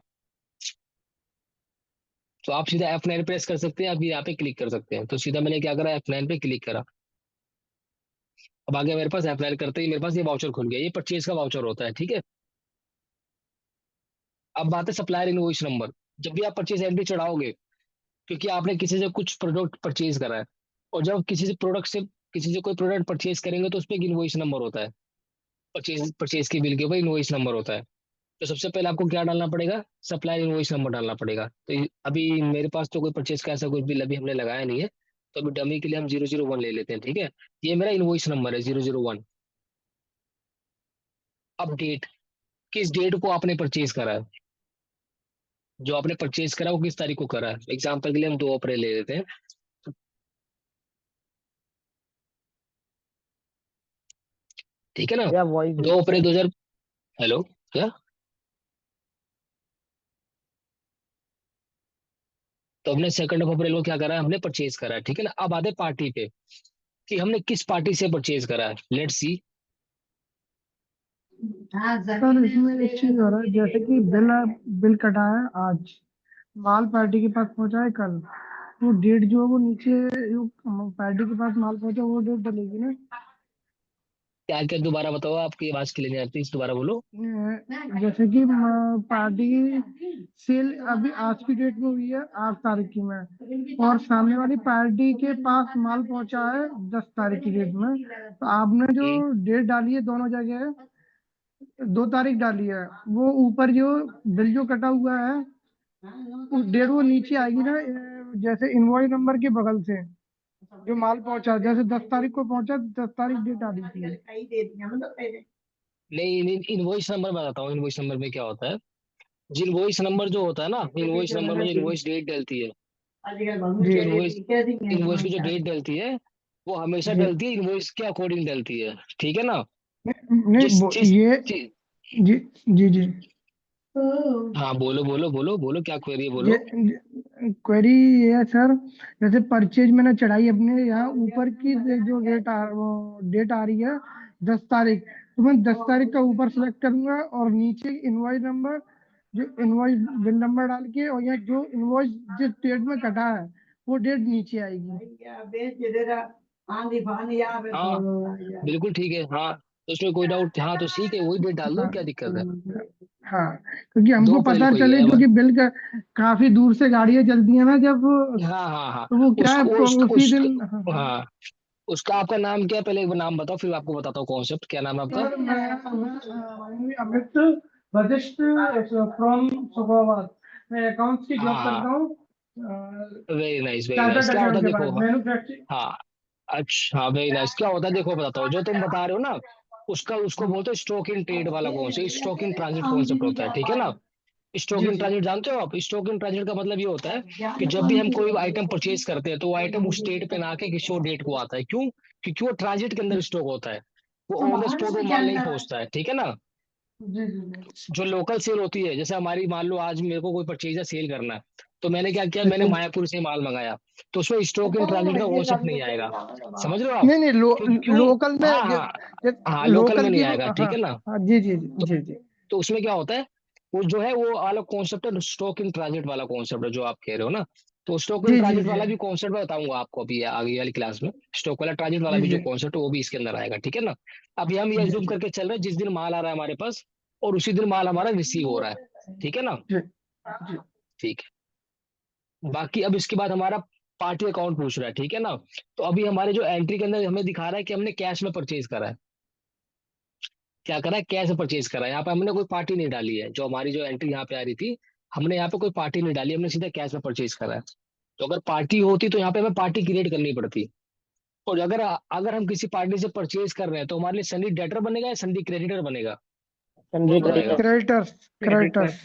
तो आप सीधा F9 प्रेस कर सकते हैं, अभी यहाँ पे क्लिक कर सकते हैं। तो सीधा मैंने क्या करा, F9 पे क्लिक करा। अब आगे मेरे पास F9 करते ही मेरे पास ये वाउचर खुल गया, ये परचेज का वाउचर होता है, ठीक है। अब बात है सप्लायर इनवॉइस नंबर। जब भी आप परचेज एंट्री चढ़ाओगे, क्योंकि आपने किसी से कुछ प्रोडक्ट परचेज करा है, और जब किसी से कोई प्रोडक्ट परचेज करेंगे तो उस पर एक इनवॉइस नंबर होता है। परचेज परचेज के बिल के ऊपर इनवॉइस नंबर होता है। तो सबसे पहले आपको क्या डालना पड़ेगा, सप्लायर इनवॉइस नंबर डालना पड़ेगा। तो अभी मेरे पास तो कोई परचेज का ऐसा कोई बिल अभी हमने लगाया नहीं है, तो अभी डमी के लिए हम 001 ले लेते हैं, ठीक है। ये मेरा इनवॉइस नंबर है 001। अब डेट, किस डेट को आपने परचेज करा है, जो आपने परचेज करा वो किस तारीख को करा है। एग्जाम्पल के लिए हम 2 अप्रैल ले लेते हैं, ठीक है ना। या वॉइस 2 अप्रैल 2000। हेलो, क्या? तो हमने 2 अप्रैल को क्या करा है, हमने परचेज करा है, ठीक है ना। अब आते पार्टी पे, कि हमने किस पार्टी से परचेज करा है, लेट्स सी। सर इसमें एक चीज हो रहा है, जैसे कि बिल कटा है आज, माल पार्टी के पास पहुंचा है कल, वो डेट जो है वो नीचे, जो पार्टी के पास माल पहुंचा वो डेट डलेगी ना। क्या क्या दोबारा बताओ, आपकी आवाज क्लियर नहीं आती, दोबारा बोलो। जैसे कि पार्टी सेल अभी आज की डेट में हुई है 8 तारीख की में, और सामने वाली पार्टी के पास माल पहुंचा है 10 तारीख की डेट में, तो आपने जो हम्म, डेट डाली है दोनों जगह 2 तारीख डाली है, वो ऊपर जो बिल जो कटा हुआ है उस डेट वो नीचे आएगी ना, जैसे इनवॉइस नंबर के बगल से। जो माल पहुंचा, जैसे 10 तारीख को पहुंचा, 10 तारीख डेट आ रही थी। नहीं, इनवॉइस नंबर बताता हूँ। इनवॉइस नंबर में क्या होता है, जो इनवॉइस नंबर जो होता है ना, इनवॉइस नंबर में जो इनवॉइस डेट डलती है, जो इनवॉइस इनवॉइस की जो डेट डलती है वो हमेशा जी डलती है इनवॉइस के अकॉर्डिंग डलती है, ठीक है ना। नहीं जिस जिस ये चीज जी जी जी हाँ, बोलो बोलो बोलो बोलो, क्या क्वेरी है ये बोलो। क्वेरी ये है सर, जैसे परचेज मैंने चढ़ाई अपने यहाँ ऊपर की जो डेट आ रही है 10 तारीख, तो मैं 10 तारीख का ऊपर सेलेक्ट करूंगा और नीचे इनवॉइस नंबर, जो इनवॉइस बिल नंबर डाल के, और यहाँ जो इनवॉइस जिस डेट में कटा है वो डेट नीचे आएगी। हाँ बिल्कुल ठीक है, हाँ तो उसमें कोई डाउट, हाँ तो ठीक है, वही डेट डाल दो, हाँ क्या दिक्कत है। हाँ, क्योंकि दो हमको अप्रैल पता को ही चले, है क्योंकि बिल का काफी दूर से गाड़ियां चलती है ना जब, हाँ हाँ हाँ, तो वो क्या है, उसको उसका उसी दिन। हाँ, उसका आपका नाम क्या है, पहले एक बार नाम बताओ, फिर आपको बताता हूँ कॉन्सेप्ट, क्या नाम है आपका। सर मैं अमित वशिष्ठ फ्रॉम सुखाबाद, मैं अकाउंट्स की जॉब हाँ करता हूँ, very nice very nice, chartered क्या होता अकाउंट है के देखो, बाद मैन्युफैक्चरिंग। हाँ अच्छा, हाँ वेरी नाइस, क्या होता है देखो बताता हूँ, जो तुम बता रहे हो ना, उसका उसको बोलते हैं स्टॉक इन ट्रेड वाला concept, stock in transit concept होता है, ठीक है ना। स्टॉक जी इन जी ट्रांजिट जानते हो आप, स्टॉक इन ट्रांजिट का मतलब ये होता है कि जब भी हम कोई आइटम परचेज करते हैं तो वो आइटम उस डेट पे ना आके किसी और डेट को आता है, क्यों, क्योंकि वो ट्रांजिट के अंदर स्टॉक होता है, वो ऑन द स्पॉट वो माल नहीं पहुंचता है, ठीक है ना। जी जी जो लोकल सेल होती है, जैसे हमारी मान लो आज मेरे को कोई परचेज सेल करना है, तो मैंने क्या किया, मैंने जी मायापुर से माल मंगाया, तो उसमें स्टॉक इन ट्रांजिट का कॉन्सेप्ट नहीं आएगा, समझ रहे हो आप। नहीं नहीं, क्यों क्यों, लोकल में हाँ हाँ हाँ, लोकल में लोकल नहीं की आएगा, ठीक हाँ है ना। हाँ जी जी तो, जी जी तो उसमें क्या होता है, वो जो है वो वाला कॉन्सेप्ट है, स्टॉक इन ट्रांजिट वाला कॉन्सेप्ट है जो आप कह रहे हो ना। तो stock in ji ji transit जी वाला भी कॉन्सेप्ट बताऊंगा आपको अभी आगे वाली क्लास में, स्टॉक वाला ट्रांजिट वाला जी भी जो जी कॉन्सेप्ट है वो भी इसके अंदर आएगा, ठीक है ना। अभी हम ये जी एज्यूम करके चल रहे हैं जिस दिन माल आ रहा है हमारे पास और उसी दिन माल हमारा रिसीव हो रहा है, ठीक है ना। जी जी ठीक है, बाकी अब इसके बाद हमारा पार्टी अकाउंट पूछ रहा है, ठीक है ना। तो अभी हमारे जो एंट्री के अंदर हमें दिखा रहा है कि हमने कैश में परचेज करा है, क्या करा है, कैश में परचेज करा है, यहाँ पे हमने कोई पार्टी नहीं डाली है, जो हमारी जो एंट्री यहाँ पे आ रही थी, हमने यहाँ पे कोई पार्टी नहीं डाली, हमने सीधा कैश में परचेज करा है। तो अगर पार्टी होती तो यहाँ पे हमें पार्टी क्रिएट करनी पड़ती, और अगर अगर हम किसी पार्टी से परचेज कर रहे हैं तो हमारे लिए संडी डेटर बनेगा या संडी क्रेडिटर बनेगा, संडे कौन बताएगा। क्रेडिटर्स क्रेडिटर्स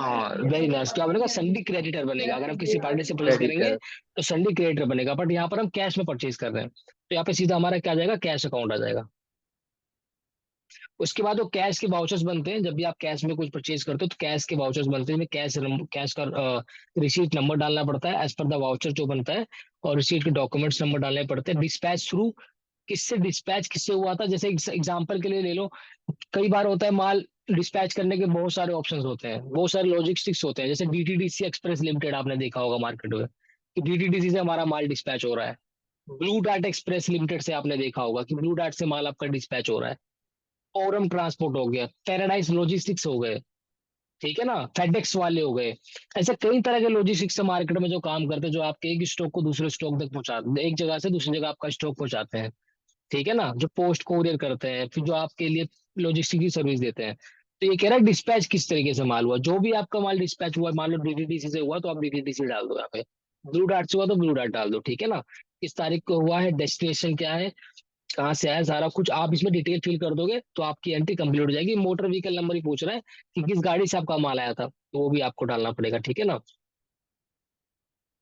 हाँ वेरी नाइस, क्या बनेगा, संडी क्रेडिटर बनेगा, अगर हम किसी पार्टी से परचेज करेंगे क्रेडिटर। तो संडी क्रेडिटर बनेगा, बट यहाँ पर हम कैश में परचेज कर रहे हैं, तो यहाँ पे सीधा हमारा क्या आ जाएगा, कैश अकाउंट आ जाएगा। उसके बाद वो कैश के वाउचर्स बनते हैं, जब भी आप कैश में कुछ परचेज करते हो तो कैश के वाउचर्स बनते हैं, कैश का रिसीट नंबर डालना पड़ता है एज पर द वाउचर जो बनता है, और रिसीट के डॉक्यूमेंट्स नंबर डालने पड़ते हैं। डिस्पैच थ्रू, किससे डिस्पैच किससे हुआ था, जैसे एग्जांपल के लिए ले लो, कई बार होता है माल डिस्पैच करने के बहुत सारे ऑप्शंस होते हैं, बहुत सारे लॉजिस्टिक्स होते हैं, जैसे डीटीडीसी एक्सप्रेस लिमिटेड आपने देखा होगा मार्केट में कि डीटीडीसी से हमारा माल डिस्पैच हो रहा है। ब्लू डार्ट एक्सप्रेस लिमिटेड से आपने देखा होगा कि ब्लू डार्ट से माल आपका डिस्पैच हो रहा है। ओरम ट्रांसपोर्ट हो गया, पैराडाइज लॉजिस्टिक्स हो गए, ठीक है ना, फेडेक्स वाले हो गए। ऐसे कई तरह के लॉजिस्टिक्स मार्केट में जो काम करते हैं, जो आपके एक स्टॉक को दूसरे स्टॉक तक पहुंचाते हैं, एक जगह से दूसरी जगह आपका स्टॉक पहुंचाते हैं, ठीक है ना, जो पोस्ट कोरियर करते हैं, फिर जो आपके लिए लॉजिस्टिक की सर्विस देते हैं। तो ये कह रहा है डिस्पैच किस तरीके से माल हुआ, जो भी आपका माल डिस्पैच हुआ, मान लो डीटीडीसी से हुआ तो आप डीटीडीसी डाल दो, यहाँ पे ब्लू डार्ट से हुआ तो ब्लू डार्ट डाल दो, ठीक है ना। किस तारीख को हुआ है, डेस्टिनेशन क्या है, कहाँ से आया, सारा कुछ आप इसमें डिटेल फिल कर दोगे तो आपकी एंट्री कंप्लीट हो जाएगी। मोटर व्हीकल नंबर ही पूछ रहा है कि किस गाड़ी से आपका माल आया था, तो वो भी आपको डालना पड़ेगा, ठीक है ना।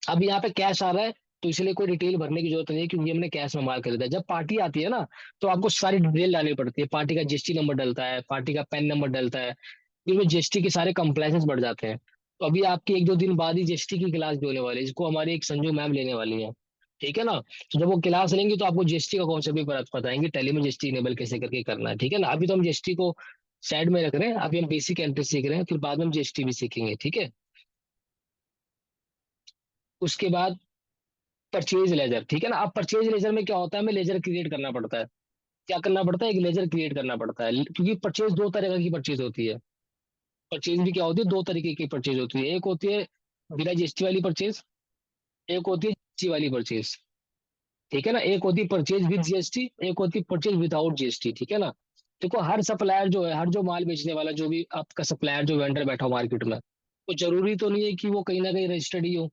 अब यहाँ पे कैश आ रहा है तो इसलिए कोई डिटेल भरने की जरूरत नहीं है, क्योंकि हमने कैश में माल खरीदा है। जब पार्टी आती है ना तो आपको सारी डिटेल डालनी पड़ती है, पार्टी का जीएसटी नंबर डलता है, पार्टी का पैन नंबर डलता है, इसमें जीएसटी के सारे कंप्लायंसेस बढ़ जाते हैं। तो अभी आपकी एक दो दिन बाद ही जीएसटी की क्लास भी होने वाली है, जिसको हमारी एक संजू मैम लेने वाली है, ठीक है ना। तो जब वो क्लास लेंगे तो आपको जीएसटी का कॉन्सेप्ट भी बताएंगे, टैली में जीएसटी इनेबल कैसे करके करना है, ठीक है ना। अभी तो हम जीएसटी को साइड में रख रहे हैं, अभी हम बेसिक एंट्री सीख रहे हैं, फिर बाद में हम जीएसटी भी सीखेंगे, ठीक है। उसके बाद परचेज लेजर, ठीक है ना। अब परचेज लेजर में क्या होता है, हमें लेजर क्रिएट करना पड़ता है। क्या करना पड़ता है, एक लेजर क्रिएट करना पड़ता है, क्योंकि परचेज दो तरह की परचेज होती है। परचेज भी क्या होती है, दो तरीके की परचेज होती है, एक होती है बिना जीएसटी वाली परचेज, एक होती है जीएसटी वाली परचेज, ठीक है ना। एक होती है परचेज विद जीएसटी, एक होती है परचेज विदाउट जीएसटी, ठीक है ना। देखो हर सप्लायर जो है, हर जो माल बेचने वाला जो भी आपका सप्लायर जो वेंडर बैठा हो मार्केट में, वो जरूरी तो नहीं है कि वो कहीं ना कहीं रजिस्टर्ड ही हो,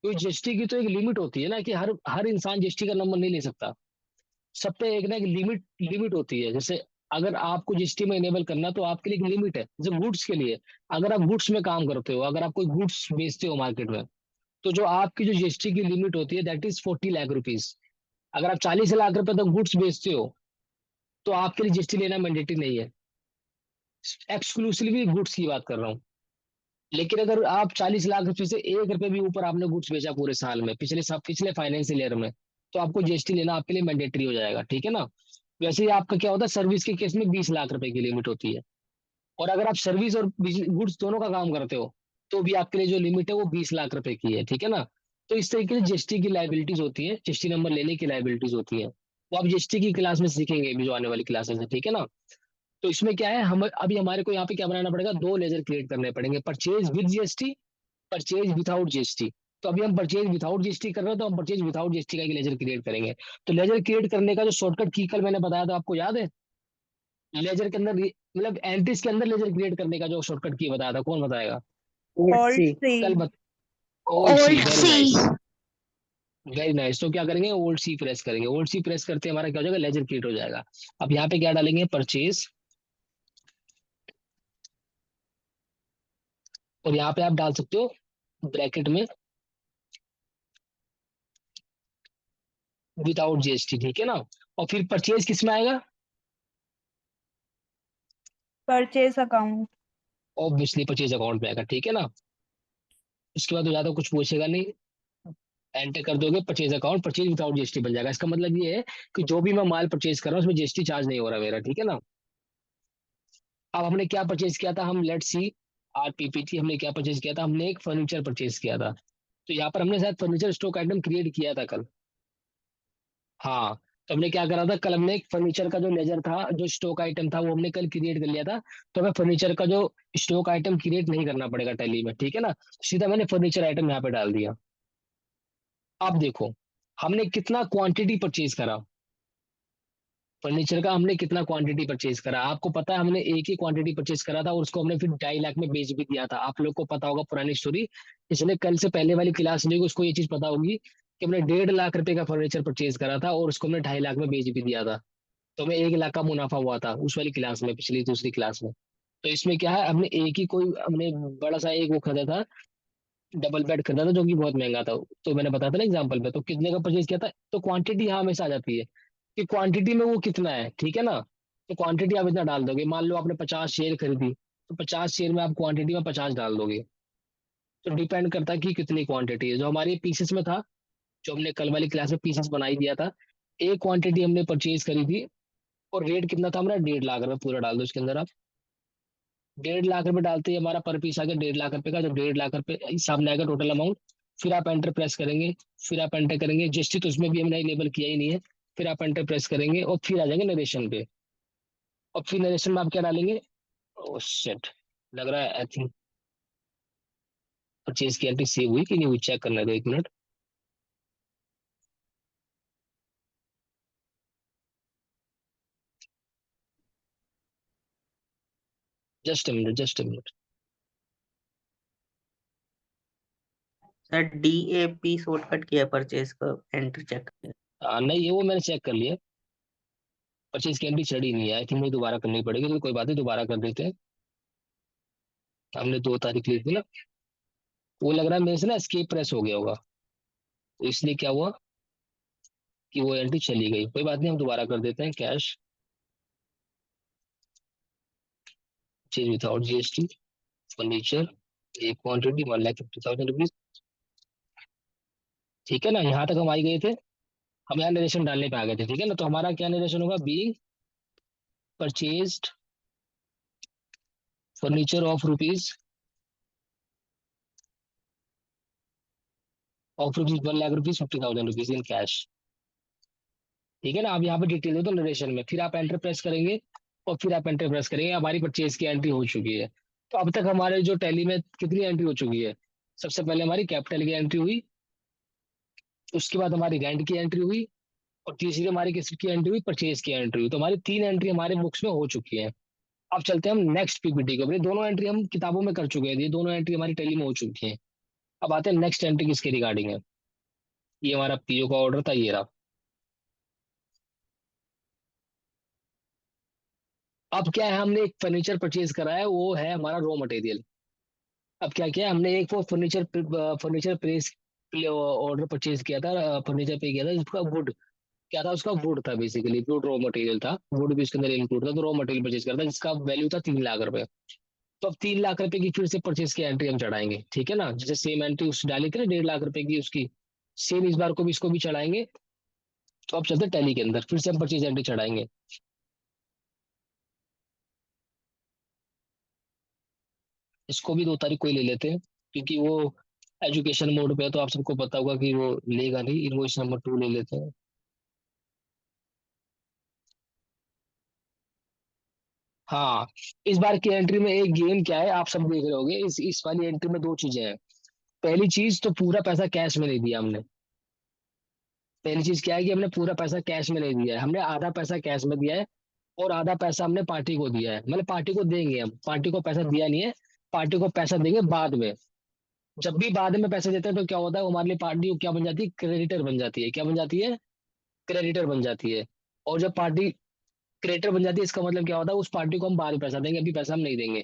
तो जीएसटी की तो एक लिमिट होती है ना, कि हर हर इंसान जीएसटी का नंबर नहीं ले सकता। सब पे एक ना एक लिमिट लिमिट होती है। जैसे अगर आपको जीएसटी में इनेबल करना, तो आपके लिए एक लिमिट है। जैसे गुड्स के लिए, अगर आप गुड्स में काम करते हो, अगर आप कोई गुड्स बेचते हो मार्केट में, तो जो आपकी जो जीएसटी की लिमिट होती है दैट इज 40 लाख रुपीज। अगर आप 40 लाख रुपए तक गुड्स बेचते हो, तो आपके लिए जीएसटी लेना मैंडेटरी नहीं है। एक्सक्लूसिवली गुड्स की बात कर रहा हूँ। लेकिन अगर आप 40 लाख रुपए से 1 रुपए भी ऊपर आपने गुड्स बेचा पूरे साल में, पिछले फाइनेंशियल ईयर में, तो आपको जीएसटी लेना आपके लिए मैंडेटरी हो जाएगा, ठीक है ना। वैसे ही आपका क्या होता है, सर्विस के केस में 20 लाख रुपए की लिमिट होती है। और अगर आप सर्विस और गुड्स दोनों का काम करते हो, तो भी आपके लिए जो लिमिट है वो 20 लाख रुपए की है, ठीक है ना। तो इस तरीके से जीएसटी की लाइबिलिटीज होती है, जीएसटी नंबर लेने की लाइबिलिटीज होती है। वो आप जीएसटी की क्लास में सीखेंगे भी, जो आने वाली क्लासेस है, ठीक है ना। तो इसमें क्या है, हम अभी हमारे को यहाँ पे क्या बनाना पड़ेगा, 2 लेजर क्रिएट करने पड़ेंगे, purchase with GST, purchase without GST. तो अभी हम परचेज विदाउट जीएसटी कर रहे हैं, तो हम परचेज विदाउट जीएसटी का एक लेजर क्रिएट करेंगे। तो लेजर क्रिएट करने का जो शॉर्टकट की कल मैंने बताया था, आपको याद है? लेजर के अंदर मतलब एंट्रीज के अंदर लेजर क्रिएट करने का जो शॉर्टकट की बताया था, कौन बताएगा? Alt C. कल बत ओल्ड सी, Alt very C. Nice, very nice. तो क्या करेंगे, ओल्ड सी प्रेस करेंगे। ओल्ड सी प्रेस करते हमारा क्या हो जाएगा, लेजर क्रिएट हो जाएगा। अब यहाँ पे क्या डालेंगे, परचेज, और यहाँ पे आप डाल सकते हो ब्रैकेट में विदाउट जीएसटी, ठीक है ना। और फिर परचेज किस में आएगा? Purchase account. Obviously purchase account में आएगा, ठीक है ना। उसके बाद तो ज्यादा कुछ पूछेगा नहीं, एंटर कर दोगे purchase account, purchase without GST बन जाएगा। इसका मतलब ये है कि जो भी मैं माल परचेज कर रहा हूँ उसमें जीएसटी चार्ज नहीं हो रहा मेरा, ठीक है ना। अब हमने क्या परचेज किया था, हम लेट सी आरपीपीटी, हमने क्या परचेज किया था, हमने एक फर्नीचर परचेज किया था। तो यहाँ पर हमने शायद फर्नीचर स्टॉक आइटम क्रिएट किया था कल। हाँ, तो हमने क्या करा था कल, हमने एक फर्नीचर का जो लेजर था, जो स्टॉक आइटम था, वो हमने कल क्रिएट कर लिया था। तो हमें फर्नीचर का जो स्टॉक आइटम क्रिएट नहीं करना पड़ेगा टैली में, ठीक है ना। सीधा मैंने फर्नीचर आइटम यहाँ पे डाल दिया। अब देखो हमने कितना क्वांटिटी परचेज करा, फर्नीचर का हमने कितना क्वांटिटी परचेज करा। आपको पता है हमने एक ही क्वांटिटी परचेज करा था, और उसको हमने फिर 2.5 लाख में बेच भी दिया था। आप लोग को पता होगा पुरानी स्टोरी, इसने कल से पहले वाली क्लास लेगी उसको ये चीज पता होगी कि हमने 1.5 लाख रुपए का फर्नीचर परचेज करा था, और उसको हमने 2.5 लाख में बेच भी दिया था। तो हमें 1 लाख का मुनाफा हुआ था उस वाली क्लास में, पिछली दूसरी क्लास में। तो इसमें क्या है, हमने एक ही कोई हमने बड़ा सा एक वो खरीदा था, डबल बेड खरीदा था, जो कि बहुत महंगा था। तो मैंने बताया था ना एग्जाम्पल पे, तो कितने का परचेज किया था। तो क्वांटिटी यहाँ हमेशा आ जाती है कि क्वांटिटी में वो कितना है, ठीक है ना। तो क्वांटिटी आप इतना डाल दोगे, मान लो आपने 50 शेयर खरीदी, तो 50 शेयर में आप क्वांटिटी में 50 डाल दोगे। तो डिपेंड करता है कि कितनी क्वांटिटी है। जो हमारे पीसेस में था, जो हमने कल वाली क्लास में पीसेस बनाई दिया था, एक क्वांटिटी हमने परचेज करी थी, और रेट कितना था हमारा, 1.5 लाख रुपए पूरा डाल दो इसके अंदर आप। 1.5 लाख रुपए डालते ही हमारा पर पीस आ गया 1.5 लाख रुपए का। जब 1.5 लाख रुपए सामने आएगा टोटल अमाउंट, फिर आप एंटर प्रेस करेंगे। फिर आप एंटर करेंगे जीएसटी, तो उसमें भी हमने इनेबल किया ही नहीं है। फिर आप एंटर प्रेस करेंगे और फिर आ जाएंगे नरेशन पे। और फिर नरेशन में आप क्या डालेंगे, ओह शिट, लग रहा है आई थिंक परचेज की एंट्री सेव हुई कि नहीं हुई, चेक करना दो 1 minute. Just a minute, just a minute. Sir DAP shortcut किया परचेज का, एंट्री चेक किया। नहीं, ये वो मैंने चेक कर लिया, परचेज की एंट्री चढ़ी नहीं है। आई थिंक मुझे दोबारा करनी पड़ेगी, तो कोई बात नहीं, दोबारा कर देते हैं। हमने 2 तारीख ली थी ना, वो लग रहा है मेरे से ना एस्केप प्रेस हो गया होगा, तो इसलिए क्या हुआ कि वो एंट्री चली गई। कोई बात नहीं, हम दोबारा कर देते हैं। Cash change without GST, furniture, एक क्वांटिटी 1,50,000 रुपीज, ठीक है ना। यहाँ तक हम आ ही गए थे, हम यहाँ नरेशन डालने पे आ गए थे, ठीक है ना। तो हमारा क्या नरेशन होगा, being purchased furniture of rupees 1,00,000 rupees 50,000 rupees in cash, ठीक है ना। अब यहाँ पे डिटेल दे दो नरेशन में, फिर आप एंटर प्रेस करेंगे, और फिर आप एंटर प्रेस करेंगे, हमारी परचेज की एंट्री हो चुकी है। तो अब तक हमारे जो टैली में कितनी एंट्री हो चुकी है, सबसे पहले हमारी कैपिटल की एंट्री हुई, उसके बाद हमारी रेंट की एंट्री हुई, और तीसरी हमारी किसकी एंट्री हुई, परचेज की एंट्री हुई। तो हमारी 3 एंट्री हमारे बुक्स में हो चुकी है। अब चलते हैं हम नेक्स्ट पीपीटी को। ये दोनों एंट्री हम किताबों में कर चुके हैं, ये दोनों एंट्री हमारी टैली में हो चुकी है। अब आते हैं नेक्स्ट एंट्री किसके रिगार्डिंग है। ये हमारा पीओ का ऑर्डर था, ये रहा। अब क्या है, हमने एक फर्नीचर परचेज करा है, वो है हमारा रॉ मटेरियल। अब क्या किया हमने, एक वो furniture furniture press order purchase किया था, फर्नीचर पे किया था, जिसका वुड क्या था, उसका वुड था, बेसिकली वुड रॉ मटेरियल था, वुड भी उसके अंदर इंक्लूड था, तो रॉ मटेरियल परचेज करा था जिसका वैल्यू था 3 लाख रुपए। तो अब 3 लाख रुपए की फिर से परचेज की एंट्री हम चढ़ाएंगे, ठीक है ना, जैसे सेम एंट्री उस डाली थी ना 1.5 लाख रुपए की उसकी, सेम इस बार को भी इसको भी चढ़ाएंगे। तो अब चलते टैली के अंदर, फिर से हम परचेज एंट्री चढ़ाएंगे। इसको भी 2 तारीख को ही ले लेते हैं, क्योंकि वो एजुकेशन मोड पे है, तो आप सबको पता होगा कि वो लेगा नहीं, इनवॉइस नंबर 2 ले लेते हैं। हाँ, इस बार की एंट्री में एक गेम क्या है, आप सब देख रहे होगे, इस वाली एंट्री में 2 चीजें हैं। पहली चीज तो पूरा पैसा कैश में नहीं दिया हमने। पहली चीज क्या है कि हमने पूरा पैसा कैश में नहीं दिया है, हमने आधा पैसा कैश में दिया है और आधा पैसा हमने पार्टी को दिया है, मतलब पार्टी को देंगे, हम पार्टी को पैसा दिया नहीं है, पार्टी को पैसा देंगे बाद में। जब भी बाद में पैसे देते हैं तो क्या होता है, वो हमारे लिए पार्टी क्या बन जाती है, क्रेडिटर बन जाती है। क्या बन जाती है, क्रेडिटर बन जाती है। और जब पार्टी क्रेडिटर बन जाती है, इसका मतलब क्या होता है, उस पार्टी को हम बाद में पैसा देंगे, अभी पैसा हम नहीं देंगे।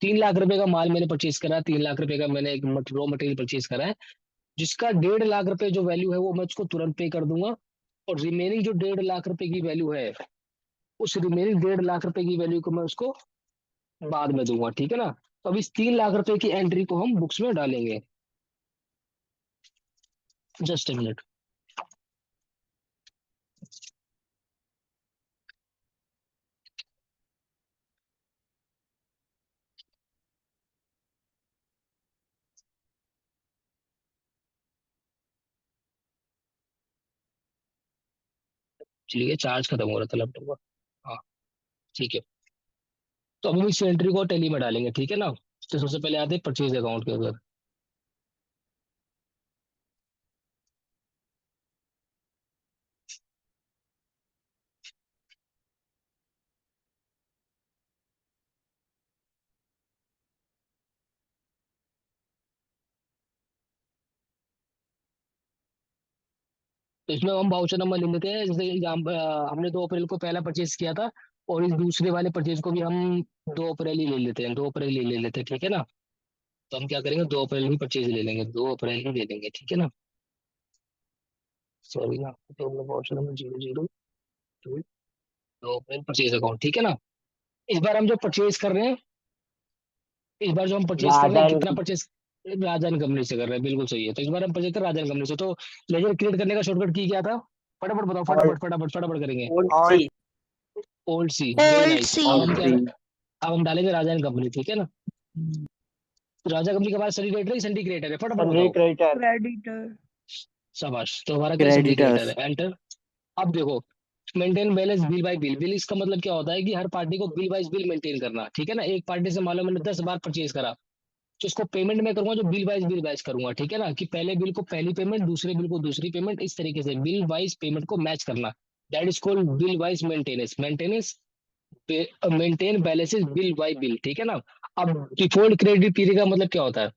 3 लाख रुपए का माल मैंने परचेज करा है, 3 लाख रुपए का मैंने एक रॉ मटेरियल परचेज करा है, जिसका 1.5 लाख रुपए जो वैल्यू है वो मैं उसको तुरंत पे कर दूंगा। और रिमेनिंग जो 1.5 लाख रुपए की वैल्यू है, उस रिमेनिंग 1.5 लाख रुपए की वैल्यू को मैं उसको बाद में दूंगा, ठीक है ना। तो अब इस 3 लाख रुपए की एंट्री को हम बुक्स में डालेंगे। Just a minute. चलिए, चार्ज खत्म हो रहा था लैपटॉप का। हाँ, ठीक है। तो अब हम इस एंट्री को टैली में डालेंगे, ठीक है ना। तो सबसे पहले आते हैं परचेज अकाउंट के अंदर। तो इसमें हम वाउचर नंबर ले लेते हैं, जैसे हमने 2 अप्रैल को पहला परचेज किया था, और इस दूसरे वाले परचेज को भी हम 2 अप्रैल ही ले लेते हैं, 2 अप्रैल ही ले लेते हैं, ठीक है ना। तो हम क्या करेंगे, 2 अप्रैल ही परचेज ले लेंगे, 2 अप्रैल ही ले लेंगे, ठीक है ना। सॉरी ना, तो हम लोग वाउचर नंबर 002, 2 अप्रैल परचेज अकाउंट, ठीक है ना। इस बार हम जो परचेज कर रहे हैं, इस बार जो हम परचेज कर रहे हैं, राजन कितना परचेज, राजन कंपनी से कर रहे हैं, बिल्कुल सही है। तो इस बार हम परचेज कर राजन कंपनी से। तो लेजर क्रिएट करने का शॉर्टकट की क्या था, फटाफट बताओ, और फटाफट फटाफट फटाफट करेंगे। और ओल्ड सी, वेरी Old नाइस। अब C. हम क्या, अब हम डालेंगे राजन कंपनी, ठीक है ना। तो राजा कंपनी के बाद सनी क्रिएटर है, सनी क्रिएटर है, फटाफट सन्नी बताओ। Creditor Creditor. शाबाश, तो हमारा क्या है, सनी क्रेडिटर्स। क्रिएटर है, एंटर। अब देखो, maintain balance bill bye bill. Bill इसका मतलब क्या होता है कि हर पार्टी को बिल वाइज बिल मेंटेन करना, ठीक है ना। एक पार्टी से मान लो मैंने 10 बार परचेज करा, तो उसको पेमेंट मैं करूंगा जो बिल वाइज करूंगा, ठीक है ना, कि पहले बिल को पहली पेमेंट, दूसरे बिल को दूसरी पेमेंट, इस तरीके से बिल वाइज पेमेंट को मैच करना। That is called bill wise maintenance. Maintain balances bill bye bill, ठीक है ना। अब डिफॉल्ट क्रेडिट पीरियड का मतलब क्या होता है,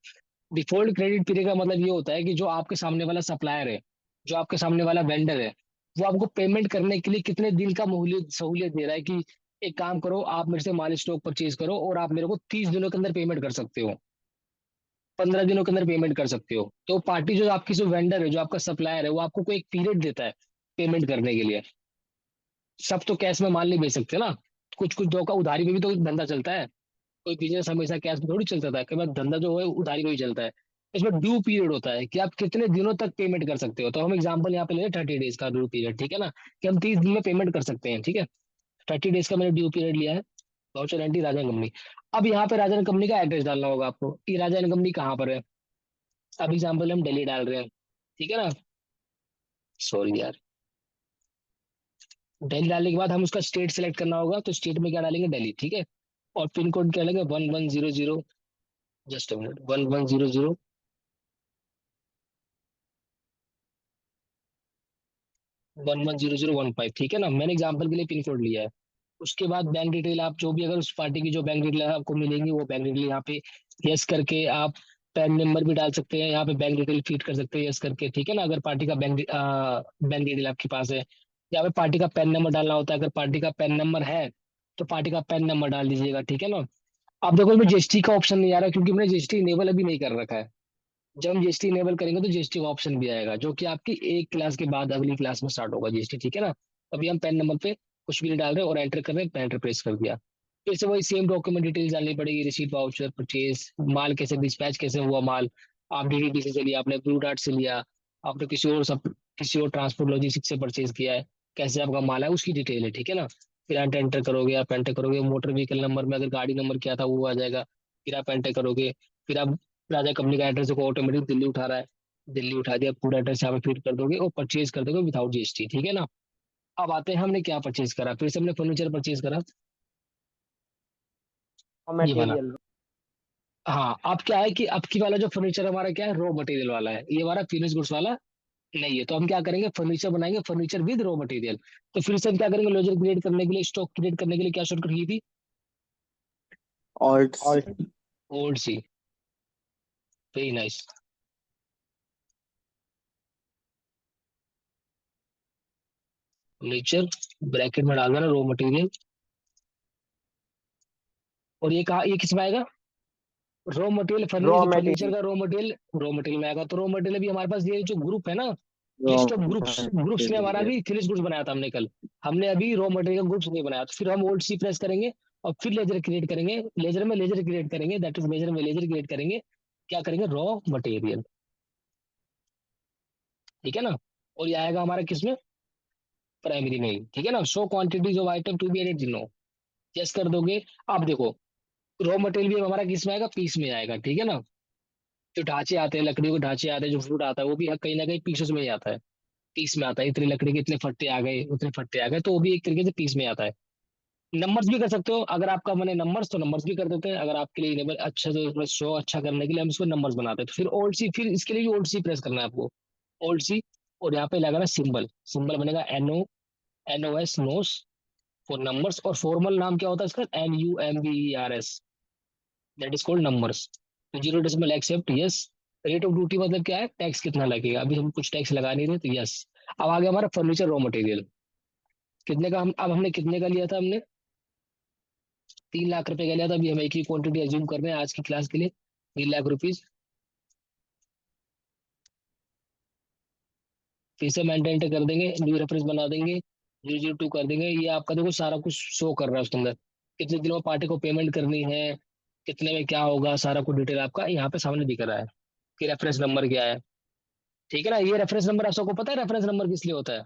डिफॉल्ट क्रेडिट पीरियड का मतलब ये होता है कि जो आपके सामने वाला सप्लायर है, जो आपके सामने वाला वेंडर है, वो आपको पेमेंट करने के लिए कितने दिन का सहूलियत दे रहा है, कि एक काम करो, आप मेरे से माल स्टॉक परचेज करो और आप मेरे को 30 दिनों के अंदर पेमेंट कर सकते हो, 15 दिनों के अंदर पेमेंट कर सकते हो। तो पार्टी जो आपकी, जो वेंडर है, जो आपका सप्लायर है, वो आपको कोई एक पीरियड देता है पेमेंट करने के लिए। सब तो कैश में माल नहीं बेच सकते ना, कुछ कुछ धोखा उधारी में भी तो धंधा चलता है। कोई बिजनेस हमेशा कैश में थोड़ी चलता था, कई बार धंधा जो है उधारी में ही चलता है। इसमें ड्यू पीरियड होता है कि आप कितने दिनों तक पेमेंट कर सकते हो। तो हम एग्जांपल यहाँ पे ले रहे हैं 30 डेज का ड्यू पीरियड, ठीक है ना, कि हम 30 दिन में पेमेंट कर सकते हैं, ठीक है। 30 डेज का मैंने ड्यू पीरियड लिया है। वाउचर एंट्री राजन कंपनी। अब यहाँ पे राजन कंपनी का एड्रेस डालना होगा आपको, कि राजन कंपनी कहाँ पर है। अब एग्जाम्पल हम दिल्ली डाल रहे हैं, ठीक है ना। सॉरी यार, दिल्ली डालने के बाद हम उसका स्टेट सेलेक्ट करना होगा, तो स्टेट में क्या डालेंगे, दिल्ली, ठीक है। और पिन कोड क्या डालेंगे, 1100, जस्ट अ मिनट, 1100, 110015, ठीक है ना। मैंने एग्जाम्पल के लिए पिन कोड लिया है। उसके बाद बैंक डिटेल, आप जो भी, अगर उस पार्टी की जो बैंक डिटेल आपको मिलेंगी, वो बैंक डिटेल यहाँ पे यस करके आप पैन नंबर भी डाल सकते हैं, यहाँ पे बैंक डिटेल फीड कर सकते हैं यस करके, ठीक है ना। अगर पार्टी का बैंक डिटेल आपके पास है, यहाँ पे पार्टी का पैन नंबर डालना होता है। अगर पार्टी का पैन नंबर है तो पार्टी का पैन नंबर डाल दीजिएगा, ठीक है ना। अब देखो इसमें जीएसटी का ऑप्शन नहीं आ रहा क्योंकि हमने जीएसटी इनेबल अभी नहीं कर रखा है। जब हम जीएसटी इनेबल करेंगे तो जीएसटी का ऑप्शन भी आएगा, जो कि आपकी एक क्लास के बाद अगली क्लास में स्टार्ट होगा जीएसटी, ठीक है ना। अभी हम पैन नंबर पे कुछ भी नहीं डाल रहे और एंटर कर रहे हैं, एंटर प्रेस कर दिया। फिर से वही सेम डॉक्यूमेंट डिटेल्स डालनी पड़ेगी, रिसीट, वाउचर, परचेज, माल कैसे डिस्पैच, कैसे हुआ माल, आप डीडीडी से लिया, आपने ब्लू डार्ट से लिया, आपने किसी और ट्रांसपोर्ट लॉजिस्टिक से परचेज किया है, कैसे आपका माल है उसकी डिटेल है, ठीक है ना। फिर आप एंटर करोगे, आप एंटर करोगे मोटर व्हीकल नंबर में, अगर गाड़ी नंबर क्या था वो आ जाएगा। फिर आप एंटर करोगे, फिर आप राजा कंपनी का एड्रेस को ऑटोमेटिक दिल्ली उठा रहा है, दिल्ली उठा दिया, पूरा एड्रेस यहाँ पे फीड कर दोगे और परचेज कर दोगे विदाउट जीएसटी, ठीक है ना। अब आते हैं हमने क्या परचेज करा, फिर से हमने फर्नीचर परचेज करा, और ये वाला। मटेरियल। हाँ, अब क्या है कि अब की वाला जो फर्नीचर हमारा क्या है, रॉ मटेरियल वाला है, ये हमारा फिनिश गुड्स वाला नहीं है। तो हम क्या करेंगे, फर्नीचर बनाएंगे, फर्नीचर विद रॉ मटेरियल। तो फिर से हम क्या करेंगे, लेजर क्रिएट करने के लिए, स्टॉक क्रिएट करने के लिए क्या शॉर्टकट की थी, ऑल्ट और ओल्ड सी, वेरी नाइस। फर्नीचर ब्रैकेट में डाल देना रॉ मटेरियल, और ये कहा, ये किस में आएगा, raw material raw furniture material. का रॉ मटेरियल में आएगा। तो रॉ मटेरियल भी हमारे पास ये जो ग्रुप है ना, लिस्ट ऑफ ग्रुप्स ने हमारा भी फिनिश गुड्स बनाया था हमने कल, हमने अभी रॉ मटेरियल का ग्रुप्स नहीं बनाया। तो फिर हम ओल्ड सी प्रेस करेंगे और फिर लेजर क्रिएट करेंगे, लेजर में लेजर क्रिएट करेंगे, दैट इज लेजर में लेजर क्रिएट करेंगे, क्या करेंगे, रॉ मटेरियल, ठीक है ना। और ये आएगा हमारा किसमें, प्राइमरी में ही, ठीक है ना। Show quantities of item to be added, no, yes कर दोगे। अब देखो रॉ मटेरियल भी हमारा किस में आएगा, पीस में आएगा, ठीक है ना। जो ढांचे आते हैं, लकड़ियों के ढांचे आते हैं, जो फ्रूट आता है वो भी कहीं ना कहीं पीसेस में ही आता है, पीस में आता है। इतनी लकड़ी के इतने फट्टे आ गए, उतने फट्टे आ गए, तो वो भी एक तरीके से पीस में आता है। नंबर्स भी कर सकते हो, अगर आपका मैंने नंबर्स, तो नंबर्स भी कर देते हैं। अगर आपके लिए इनेबल अच्छा, तो शो अच्छा करने के लिए हम इसको नंबर्स बनाते हैं। तो फिर ओल्ड सी, फिर इसके लिए भी ओल्ड सी प्रेस करना है आपको, ओल्ड सी, और यहाँ पे लगाना सिंबल, सिंबल बनेगा NOS, नोस, फॉर नंबर्स। और फॉर्मल नाम क्या होता है इसका, NUMBERS, that is called numbers. तो 0 except, yes. Rate of duty मतलब क्या है, टैक्स कितना लगेगा, अभी हम कुछ टैक्स लगा नहीं रहे, तो यस। अब आ गया हमारा फर्नीचर रॉ मटेरियल, कितने का हम, अब हमने कितने का लिया था, हमने 3 लाख रुपए का लिया था। अभी हम एक ही क्वांटिटी एज्यूम कर रहे हैं आज की क्लास के लिए, 3 लाख रुपीज। फिर से मेंटेन कर देंगे, न्यू रेफरेंस बना देंगे, 002 कर देंगे। ये आपका देखो सारा कुछ शो कर रहा है उसके अंदर, कितने दिनों में पार्टी को पेमेंट करनी है, कितने में क्या होगा, सारा कुछ डिटेल आपका यहाँ पे सामने दिख रहा है कि रेफरेंस नंबर क्या है, ठीक है ना। ये रेफरेंस नंबर आप सबको पता है, रेफरेंस नंबर किस लिए होता है,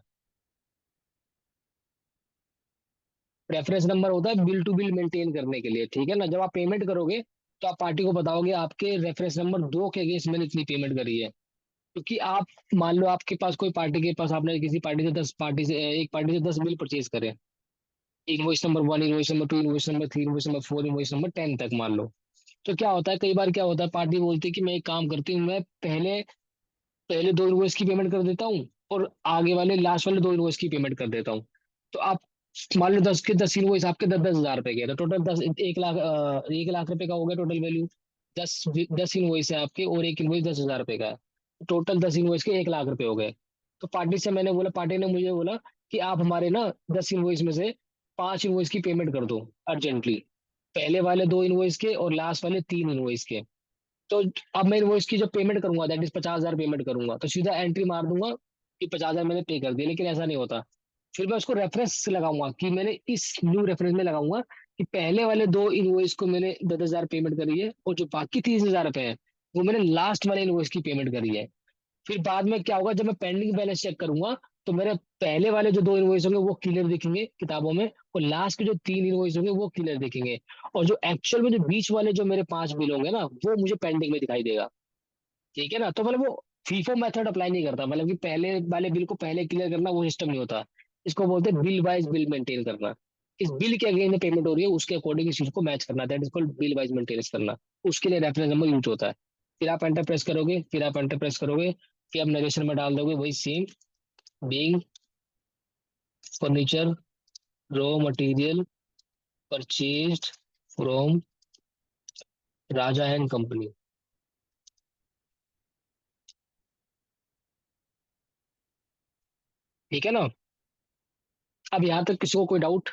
रेफरेंस नंबर होता है बिल टू बिल मेंटेन करने के लिए, ठीक है ना। जब आप पेमेंट करोगे तो आप पार्टी को बताओगे आपके रेफरेंस नंबर 2 के अगेंस्ट मैंने इतनी पेमेंट करी है। क्योंकि आप मान लो आपके पास कोई पार्टी के पास, आपने किसी पार्टी से 10 बिल परचेज करे, invoice number 1, invoice number 2, invoice number 3, invoice number 4, invoice number 10 तक मान लो। तो क्या होता है, कई बार क्या होता है, पार्टी बोलती है कि मैं एक काम करती हूँ, मैं पहले पहले 2 इनवॉइस की पेमेंट कर देता हूँ और आगे वाले लास्ट वाले 2 इनवॉइस की पेमेंट कर देता हूँ। तो आप मान लो 10 के 10 इनवॉइस आपके 10-10 हज़ार रुपए के, तो टोटल 1 लाख रुपए का हो गया टोटल वैल्यू। 10 10 इनवॉइस है आपके और एक इनवॉइस 10 हज़ार रुपए का है, टोटल 10 इनवॉइस के 1 लाख रुपए हो गए। तो पार्टी से मैंने बोला, पार्टी ने मुझे बोला कि आप हमारे ना 10 इनवॉइस में से 5 इनवॉइस की पेमेंट कर दो अर्जेंटली, पहले वाले 2 इनवॉइस के और लास्ट वाले 3 इनवॉइस के। तो अब मैं इनवॉइस की जो पेमेंट करूंगा, दैट इज 50 हज़ार पेमेंट करूंगा, तो सीधा एंट्री मार दूंगा कि 50 हज़ार मैंने पे कर दिया। लेकिन ऐसा नहीं होता, फिर मैं उसको रेफरेंस लगाऊंगा कि मैंने इस न्यू रेफरेंस में लगाऊंगा कि पहले वाले 2 इनवॉइस को मैंने 10 हज़ार पेमेंट करी है और जो बाकी 30 हज़ार रुपए है वो मैंने लास्ट वाले इनवॉइस की पेमेंट करी है। फिर बाद में क्या होगा, जब मैं पेंडिंग बैलेंस चेक करूंगा तो मेरे पहले वाले जो 2 इनवॉइस होंगे वो क्लियर दिखेंगे किताबों में, और लास्ट के जो 3 इनवॉइस होंगे वो क्लियर दिखेंगे। और जो एक्चुअल में जो बीच वाले जो मेरे 5 बिल होंगे ना, वो मुझे पेंडिंग में दिखाई देगा, ठीक है ना। तो मतलब वो फीफो मेथड अप्लाई नहीं करता, मतलब कि पहले वाले बिल को पहले क्लियर करना वो सिस्टम नहीं होता। इसको बोलते हैं बिल वाइज बिल मेंटेन करना, इस बिल के अगेंस्ट पेमेंट हो रही है उसके अकॉर्डिंग इस चीज को मैच करना, that is called bill wise maintenance करना। उसके लिए रेफरेंस नंबर यूज होता है। फिर आप एंटर प्रेस करोगे, फिर आप एंटर प्रेस करोगे, फिर आप नरेशन में डाल दोगे वही same, being furniture raw material purchased from Raja and company, ठीक है ना। अब यहाँ तक किसी को कोई doubt?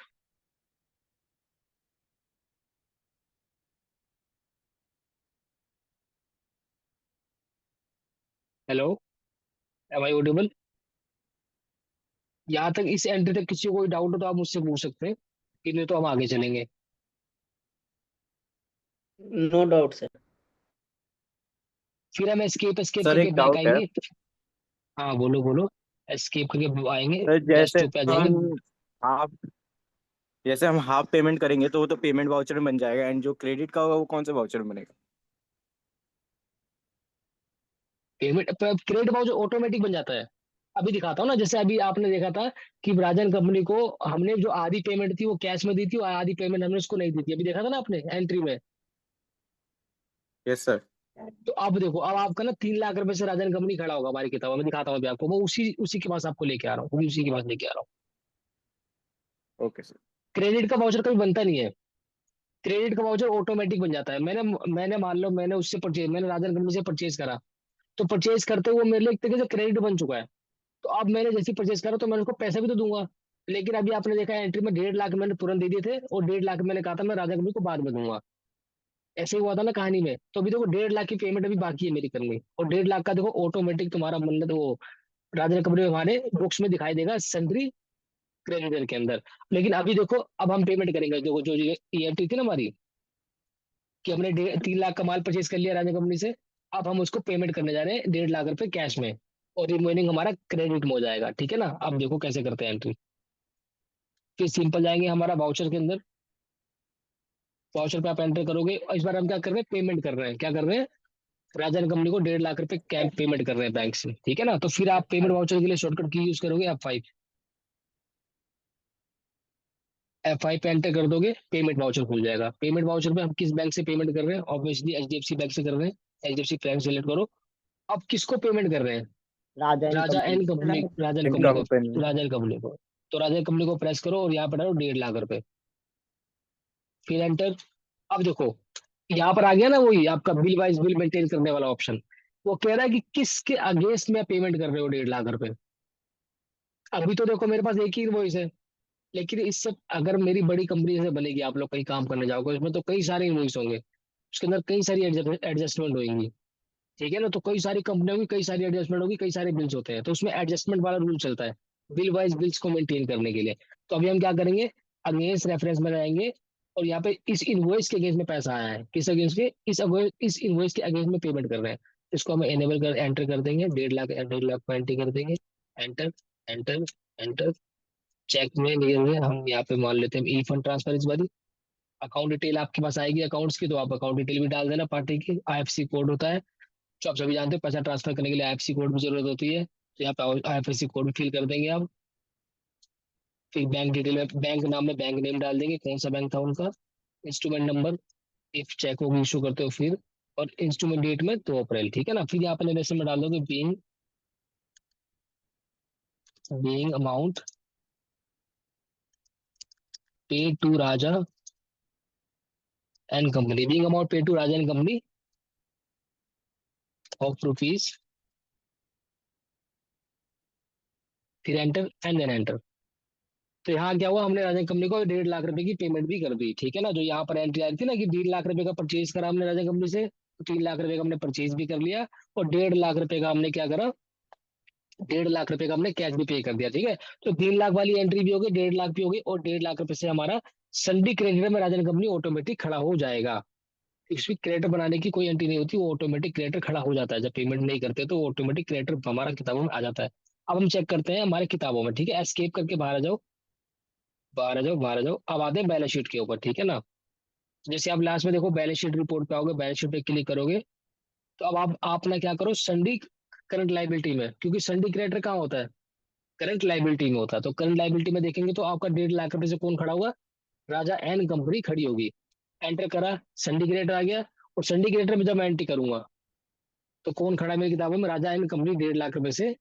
Hello, am I audible? यहाँ तक इस एंट्री तक किसी को कोई डाउट हो तो आप मुझसे पूछ सकते हैं, कि नहीं तो हम आगे चलेंगे। No doubt sir. फिर हम एस्केप एस्केप सर करके एक बैक डाउट है आएंगे। हाँ बोलो बोलो। एस्केप करके आएंगे, सर, डेस्कटॉप पे आ जाएंगे। हाफ जैसे हम हाफ पेमेंट करेंगे तो वो तो पेमेंट वाउचर में बन जाएगा, एंड जो क्रेडिट का होगा वो कौन से वाउचर में बनेगा? पेमेंट क्रेडिट वाउचर ऑटोमेटिक बन जाता है। अभी दिखाता हूँ ना, जैसे अभी आपने देखा था कि राजन कंपनी को हमने जो आधी पेमेंट थी वो कैश में दी थी, और आधी पेमेंट हमने उसको नहीं दी थी, अभी देखा था ना आपने एंट्री में। Yes sir. तो अब देखो, अब आपका ना 3 लाख रुपए से राजन कंपनी खड़ा होगा हमारी किताबों में, दिखाता हूँ अभी आपको, वो उसी उसी के पास आपको लेके आ रहा हूँ, वो भी उसी के पास लेके आ रहा हूँ। Okay sir. क्रेडिट का वाउचर कभी बनता नहीं है, क्रेडिट का वाउचर ऑटोमेटिक बन जाता है। मैंने मान लो मैंने राजन कंपनी से परचेज करा, तो परचेज करते हुए मेरे लिए एक तरीके से क्रेडिट बन चुका है। तो अब मैंने जैसे परचेज करा तो मैंने उसको पैसा भी तो दूंगा। लेकिन अभी आपने देखा एंट्री में 1.5 लाख मैंने तुरंत दे दिए थे, और 1.5 लाख मैंने कहा था मैं राजा कंपनी को बाद में दूंगा। ऐसे ही हुआ था ना कहानी में। तो अभी देखो 1.5 लाख की पेमेंट अभी बाकी है मेरी करनी, और 1.5 लाख का देखो ऑटोमेटिक तुम्हारा मतलब वो राजा कंपनी में हमारे बुक्स में दिखाई देगा सन्ड्री क्रेडिटर के अंदर। लेकिन अभी देखो, अब हम पेमेंट करेंगे, देखो जो ईएमटी थी ना हमारी, कि हमने 3 लाख का माल परचेज कर लिया राजा कंपनी से, अब हम उसको पेमेंट करने जा रहे हैं 1.5 लाख रुपए कैश में, और रिमेनिंग हमारा क्रेडिट में हो जाएगा। ठीक है ना। अब देखो कैसे करते हैं एंट्री। फिर सिंपल जाएंगे हमारा वाउचर के अंदर, वाउचर पे आप एंटर करोगे, और इस बार हम क्या कर रहे हैं, पेमेंट कर रहे हैं, क्या कर रहे हैं, राजन कंपनी को 1.5 लाख रुपए कैश पेमेंट कर रहे हैं बैंक से। ठीक है ना। तो फिर आप पेमेंट वाउचर के लिए शॉर्टकट की यूज करोगे F5, F5 पे एंटर कर दोगे, पेमेंट वाउचर खुल जाएगा। पेमेंट वाउचर पे हम किस बैंक से पेमेंट कर रहे हैं, ऑब्वियसली HDFC बैंक से कर रहे हैं। HDFC बैंक सेलेक्ट करो। अब किसको पेमेंट कर रहे हैं, Raja and Raja company. And company, Rajan in company को, कंपनी। राजन कंपनी को। तो राजन कंपनी को प्रेस करो और यहाँ पर डालो 1.5 लाख रुपए, फिर एंटर। अब देखो यहाँ पर आ गया ना वही आपका बिल वाइज बिल मेंटेन करने वाला ऑप्शन। वो कह रहा है कि किसके अगेंस्ट में पेमेंट कर रहे हो 1.5 लाख रुपए। अभी तो देखो मेरे पास एक ही इनवॉइस है, लेकिन इससे अगर मेरी बड़ी कंपनी से बनेगी, आप लोग कहीं काम करने जाओगे, इसमें तो कई सारे इनवॉइस होंगे, उसके अंदर कई सारी एडजस्टमेंट होंगी। ठीक है ना। तो कई सारी कंपनियों की कई सारी एडजस्टमेंट होगी, कई सारे बिल्स होते हैं, तो उसमें एडजस्टमेंट वाला रूल चलता है बिल वाइज बिल्स को मेंटेन करने के लिए। तो अभी हम क्या करेंगे, अगेंस्ट रेफरेंस में जाएंगे, और यहाँ पे इस इनवॉइस के अगेंस्ट में पैसा आया है, किस अगेंस्ट के, इस इनवॉइस के अगेंस्ट में पेमेंट कर रहे हैं, इसको हम एनेबल कर एंटर कर देंगे, 1.5 लाख को एंटर कर देंगे। Enter, enter, enter. चेक में लिए हुए हम यहाँ पे मान लेते हैं ई फंड ट्रांसफर इस बारी। अकाउंट डिटेल आपके पास आएगी अकाउंट्स की, तो आप अकाउंट डिटेल भी डाल देना पार्टी की। IFSC कोड होता है, जो आप सभी जानते हैं, पैसा ट्रांसफर करने के लिए IFSC कोड की जरूरत होती है, तो यहाँ पे IFSC कोड भी फिल कर देंगे आप। फिर बैंक डिटेल में, बैंक नाम में बैंक नेम डाल देंगे, कौन सा बैंक था उनका, इंस्ट्रूमेंट नंबर, इफ चेक को इशू करते हो फिर, और इंस्ट्रूमेंट डेट में 2 अप्रैल। ठीक है ना। फिर यहाँ पे नेरेशन में डाल दोगे being amount paid to Raja and company, being amount paid to Raja and company of rupees, फिर एंटर एंड देन एंटर। तो यहाँ क्या हुआ, हमने राजन कंपनी को 1.5 लाख रुपए की पेमेंट भी कर दी। ठीक है ना। जो यहाँ पर एंट्री आई थी ना कि 1.5 लाख रुपए का परचेज करा हमने राजन कंपनी से, तो 3 लाख रुपए का हमने परचेज भी कर लिया, और 1.5 लाख रुपए का हमने क्या करा, 1.5 लाख रुपए का हमने कैश भी पे कर दिया। ठीक है। तो 3 लाख वाली एंट्री भी होगी, 1.5 लाख भी होगी, और 1.5 लाख रुपए से हमारा सन्डी क्रेडिटर में राजन कंपनी ऑटोमेटिक खड़ा हो जाएगा। इसमें क्रेडिटर बनाने की कोई एंट्री नहीं होती, वो ऑटोमेटिक क्रेडिटर खड़ा हो जाता है। जब पेमेंट नहीं करते तो ऑटोमेटिक क्रेडिटर हमारा किताबों में आ जाता है। अब हम चेक करते हैं हमारे किताबों में। ठीक है। एस्केप करके बाहर आ जाओ, बाहर आ जाओ, बाहर आ जाओ। अब आते हैं बैलेंस शीट के ऊपर। ठीक है ना। जैसे आप लास्ट में देखो बैलेंस शीट रिपोर्ट पे आओगे, बैलेंस शीट पे क्लिक करोगे, तो अब आप ना क्या करो, संडी करंट लाइबिलिटी में, क्योंकि संडी क्रेडिटर कहाँ होता है, करंट लाइबिलिटी में होता है। तो करंट लाइबिलिटी में देखेंगे तो आपका 1.5 लाख रुपए से कौन खड़ा हुआ, राजा एंड कंपनी खड़ी होगी। एंटर करा, संडी क्रेडिटर आ गया, और संडी क्रेडिटर में जब मैं एंट्री करूंगा तो कौन खड़ा है मेरी किताबों में, राजा एंड कंपनी 1.5 लाख रुपए से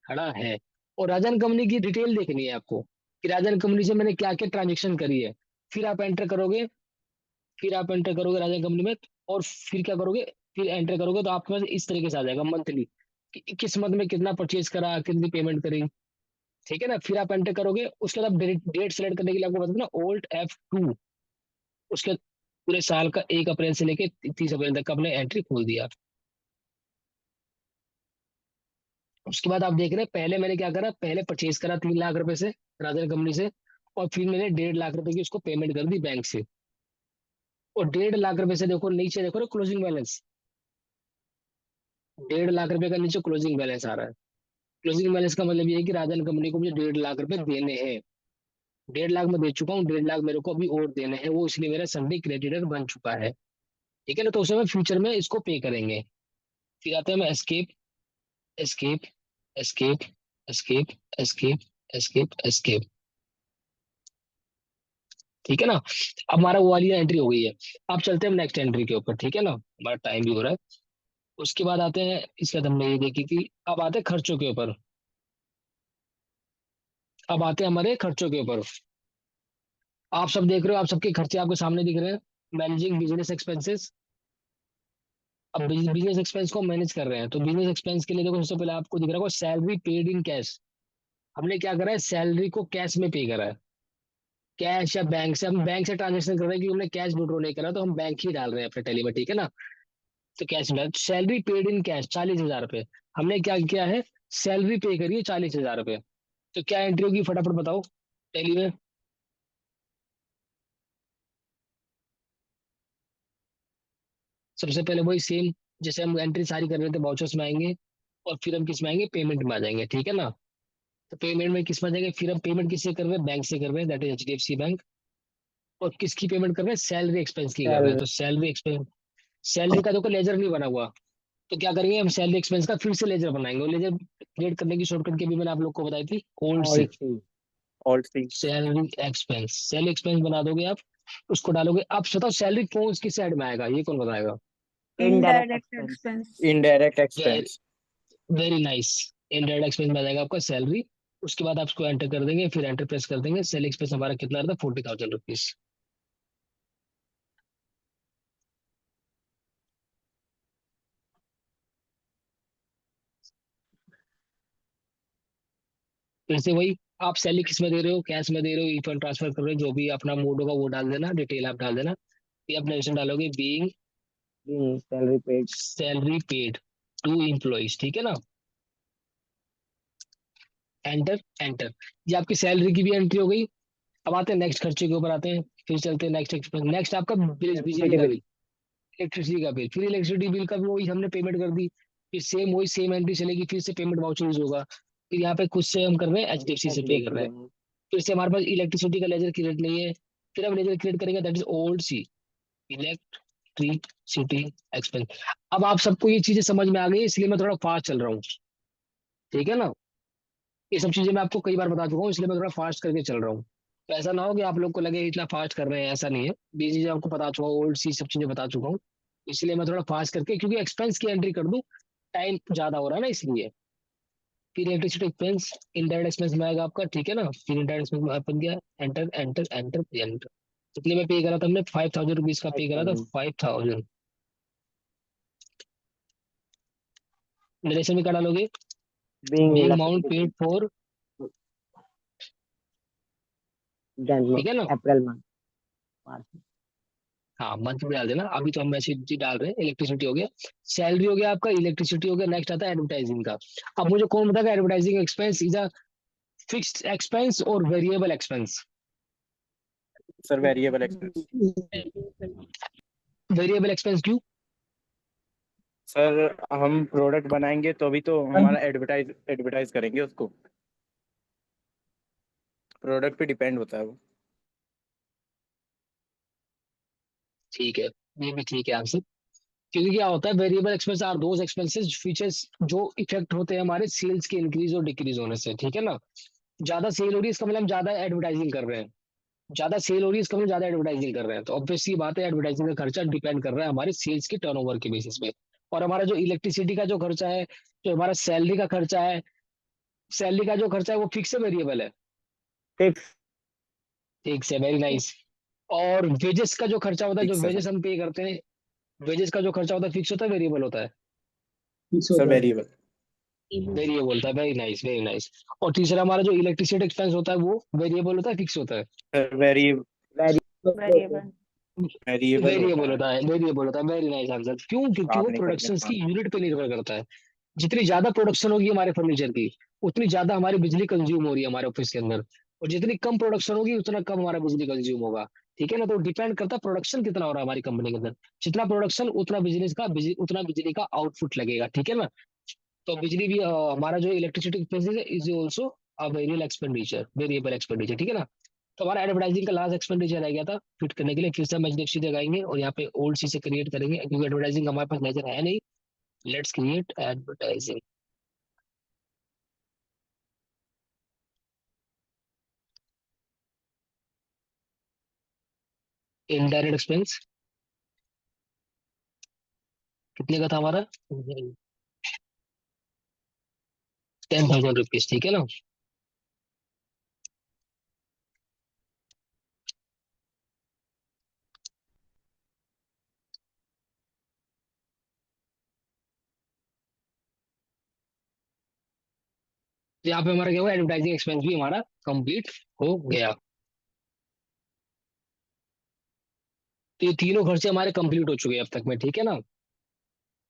खड़ा है। और राजन कंपनी की डिटेल देखनी है आपको, कि राजन कंपनी से मैंने क्या क्या ट्रांजेक्शन करी है। फिर आप एंटर करोगे, फिर आप एंटर करोगे राजन कंपनी में, और फिर क्या करोगे, फिर एंटर करोगे तो आपके पास इस तरीके से आ जाएगा मंथली, कि किस मंथ में कितना परचेज करा, कितनी पेमेंट करी। ठीक है ना। फिर आप एंटर करोगे, उसके बाद डेट सेलेक्ट करने के लिए आपको बताना Alt F2, उसके पूरे साल का 1 अप्रैल से लेके 30 अप्रैल तक का आपने एंट्री खोल दिया। उसके बाद आप देख रहे हैं, पहले मैंने क्या करा, पहले परचेज करा 3 लाख रुपए से राजन कंपनी से, और फिर मैंने 1.5 लाख रुपए की उसको पेमेंट कर दी बैंक से। और 1.5 लाख रुपए से देखो नीचे देखो ना क्लोजिंग बैलेंस, 1.5 लाख रुपए का नीचे क्लोजिंग बैलेंस आ रहा है। क्लोजिंग बैलेंस का मतलब ये है कि राजन कंपनी को मुझे 1.5 लाख रुपए देने हैं। 1.5 लाख में दे चुका हूँ, 1.5 लाख मेरे को अभी और देने हैं, वो इसलिए मेरा संडे क्रेडिटर बन चुका है। ठीक है ना, तो उसे हम फ्यूचर में इसको पे करेंगे। फिर आते हैं हम escape, escape, escape, escape, escape, escape, escape. ठीक है ना, अब हमारा वो वाली एंट्री हो गई है। अब चलते हैं हम नेक्स्ट एंट्री के ऊपर। ठीक है ना, हमारा टाइम भी हो रहा है। उसके बाद आते हैं, इसके बाद हमने ये देखी थी, अब आते हैं खर्चों के ऊपर। अब आते हैं हमारे खर्चों के ऊपर। आप सब देख रहे हो, आप सबके खर्चे आपके सामने दिख रहे हैं। Managing business expenses. अब बिजनेस एक्सपेंस को मैनेज कर रहे हैं, तो बिजनेस एक्सपेंस के लिए देखो, सबसे पहले आपको दिख रहा होगा सैलरी पेड इन कैश। हमने क्या करा है, सैलरी को कैश में पे करा है, कैश या बैंक से। हम बैंक से ट्रांजेक्शन कर रहे हैं क्योंकि हमने कैश विड्रॉ नहीं करा, तो हम बैंक ही डाल रहे हैं अपने टैली में। ठीक है ना, तो कैश डाल, सैलरी पेड इन कैश 40,000 रुपए। हमने क्या किया है, सैलरी पे करी है 40,000 रुपए। तो क्या एंट्री होगी फटाफट बताओ टैली में। सबसे पहले वही सेम, जैसे हम एंट्री सारी कर रहे थे, वाउचर्स में आएंगे, और फिर हम किस में आएंगे, पेमेंट में आ जाएंगे। ठीक है ना, तो पेमेंट में किस में आ जाएंगे, फिर हम पेमेंट किससे कर रहे हैं, बैंक से कर रहे हैं, दैट इज HDFC बैंक। और किसकी पेमेंट कर रहे हैं, सैलरी एक्सपेंस की कर रहे हैं। सैलरी। तो सैलरी एक्सपेंस, सैलरी का देखो लेजर नहीं बना हुआ, तो क्या करेंगे हम, सैलरी एक्सपेंस का फिर से लेजर बनाएंगे। और लेजर क्रिएट करने की शॉर्टकट की भी मैंने आप लोग को बताई थी, old C. All C. Alt C. Salary expense, salary expense बना दोगे आप, उसको डालोगे। आप बताओ सैलरी कौन किस साइड में आएगा, ये कौन बताएगा। Indirect Indirect expense. expense. Indirect expense. Very nice, indirect expense में आ जाएगा आपका सैलरी। उसके बाद आप उसको एंटर कर देंगे, फिर एंटर प्रेस कर देंगे। सैलरी एक्सपेंस हमारा कितना रहता है, 40,000 रुपीज। फिर से वही, आप सैलरी किस में दे रहे हो, कैश में दे रहे हो, ई फंड ट्रांसफर कर रहे हो, जो भी अपना मोड होगा वो डाल देना, डिटेल आप डाल देना। ये आप मेंशन डालोगे, being salary paid. Salary paid to employees. ठीक है ना, एंटर एंटर। ये आपकी सैलरी की भी एंट्री हो गई। अब आते हैं नेक्स्ट खर्चे के ऊपर आते हैं, फिर चलते हैं नेक्स्ट एक्सपेंस। नेक्स्ट आपका बिजली का बिल, इलेक्ट्रिसिटी का बिल। फिर इलेक्ट्रिसिटी बिल का भी वही हमने पेमेंट कर दी, फिर सेम वही सेम एंट्री चलेगी, फिर से पेमेंट वाउचर यूज होगा। फिर यहाँ पे खुद से हम कर रहे हैं, HDFC से पे कर रहे हैं। फिर से हमारे पास इलेक्ट्रिसिटी का लेजर क्रिएट नहीं है, फिर हम लेजर क्रिएट करेंगे, that is alt C, electricity expense. अब आप सबको ये चीजें समझ में आ गई, इसलिए मैं थोड़ा फास्ट चल रहा हूँ। ठीक है ना, ये सब चीजें मैं आपको कई बार बता चुका हूँ, इसलिए मैं थोड़ा फास्ट करके चल रहा हूँ। तो ऐसा ना हो कि आप लोग को लगे इतना फास्ट कर रहे हैं, ऐसा नहीं है। ये चीजें आपको बता चुका हूँ, ओल्ड सी सब चीजें बता चुका हूँ, इसलिए मैं थोड़ा फास्ट करके, क्योंकि एक्सपेंस की एंट्री कर दूं, टाइम ज्यादा हो रहा है ना इसलिए। फिर इलेक्ट्रिसिटी एक्सपेंस इंडायरेक्ट एक्सपेंस में आएगा आपका। ठीक है ना, फिर इंडायरेक्ट एक्सपेंस में अपन गया, एंटर एंटर एंटर एंटर। कितने में पे करा था हमने, 5,000 रुपीज का पे करा था, 5,000। डायरेक्शन में क्या डालोगे, बीइंग अमाउंट पेड फॉर। ठीक है ना, अप्रैल मंथ। हाँ मंथ में डाल देना। अभी तो हम मैसेज डाल रहे हैं। इलेक्ट्रिसिटी हो गया, सैलरी हो गया आपका, इलेक्ट्रिसिटी हो गया। नेक्स्ट आता है एडवर्टाइजिंग का। अब मुझे कौन बताएगा, advertising expense is a fixed expense or variable expense. Sir variable expense. Variable expense क्यों, सर हम प्रोडक्ट बनाएंगे तो अभी तो हमारा एडवर्टाइज करेंगे उसको, प्रोडक्ट पे डिपेंड होता है वो। ठीक है, ये भी ठीक है आंसर। क्योंकि क्या होता है, variable expense are those expenses features जो इफेक्ट होते हैं हमारे सेल्स के इंक्रीज और डिक्रीज होने से। ठीक है ना, ज्यादा सेल हो रही है इसका मतलब हम ज्यादा एडवर्टाइजिंग कर रहे हैं, ज्यादा सेल हो रही है इसका मतलब ज्यादा एडवर्टाइजिंग कर रहे हैं। तो ऑब्वियसली बात है, एडवर्टाइजिंग का खर्चा डिपेंड कर रहा है हमारे सेल्स के टर्नओवर के बेसिस पे। और हमारा जो इलेक्ट्रिसिटी का जो खर्चा है, जो हमारा सैलरी का खर्चा है, सैलरी का जो खर्चा है वो फिक्स है, वेरिएबल है। फिक्स। ठीक से, वेरी नाइस। और वेजेस का जो खर्चा होता है, जो फिक्स है वेजेस हम पे करते हैं, वेजेस का जो खर्चा होता है फिक्स होता है, वेरिएबल होता है। Sir variable. वेरिएबल था, वेरी नाइस वेरी नाइस। और तीसरा हमारा जो इलेक्ट्रिसिटी एक्सपेंस होता है वो वेरिएबल होता है, फिक्स होता है? वेरी वेरिएबल वेरिएबल होता वेरिएबल है। होता है, वेरिएबल होता है, वेरी नाइस आंसर। क्यों? क्योंकि वो आपने कर दिया प्रोडक्शन की हाँ। यूनिट पे निर्भर करता है। जितनी ज्यादा प्रोडक्शन होगी हमारे फर्नीचर की, उतनी ज्यादा हमारी बिजली कंज्यूम हो रही है हमारे ऑफिस के अंदर। और जितनी कम प्रोडक्शन होगी उतना कम हमारा बिजली कंज्यूम होगा। ठीक है ना? तो डिपेंड करता है प्रोडक्शन कितना हो रहा है हमारी कंपनी के अंदर। जितना प्रोडक्शन उतना उतना बिजली का आउटपुट लगेगा। ठीक है ना? तो बिजली भी हमारा जो इलेक्ट्रिसिटी एक्सपेंसेस है is also a variable expenditure, variable expenditure. ठीक है ना? तो हमारा एडवर्टाइजिंग का लास्ट एक्सपेंडिचर रह गया था फिट करने के लिए। फिर से हम एचडीएफसी लगाएंगे और यहाँ पे ओल्ड सी से क्रिएट करेंगे, क्योंकि एडवर्टाइजिंग हमारे पास नजर है नहीं। Let's create advertising. Indirect expense कितने का था हमारा? 10,000 रुपीज। ठीक है ना? तो यहाँ पे हमारा क्या हुआ, एडवर्टाइजिंग एक्सपेंस भी हमारा कंप्लीट हो गया। तो ये तीनों खर्चे हमारे कंप्लीट हो चुके हैं अब तक में। ठीक है ना?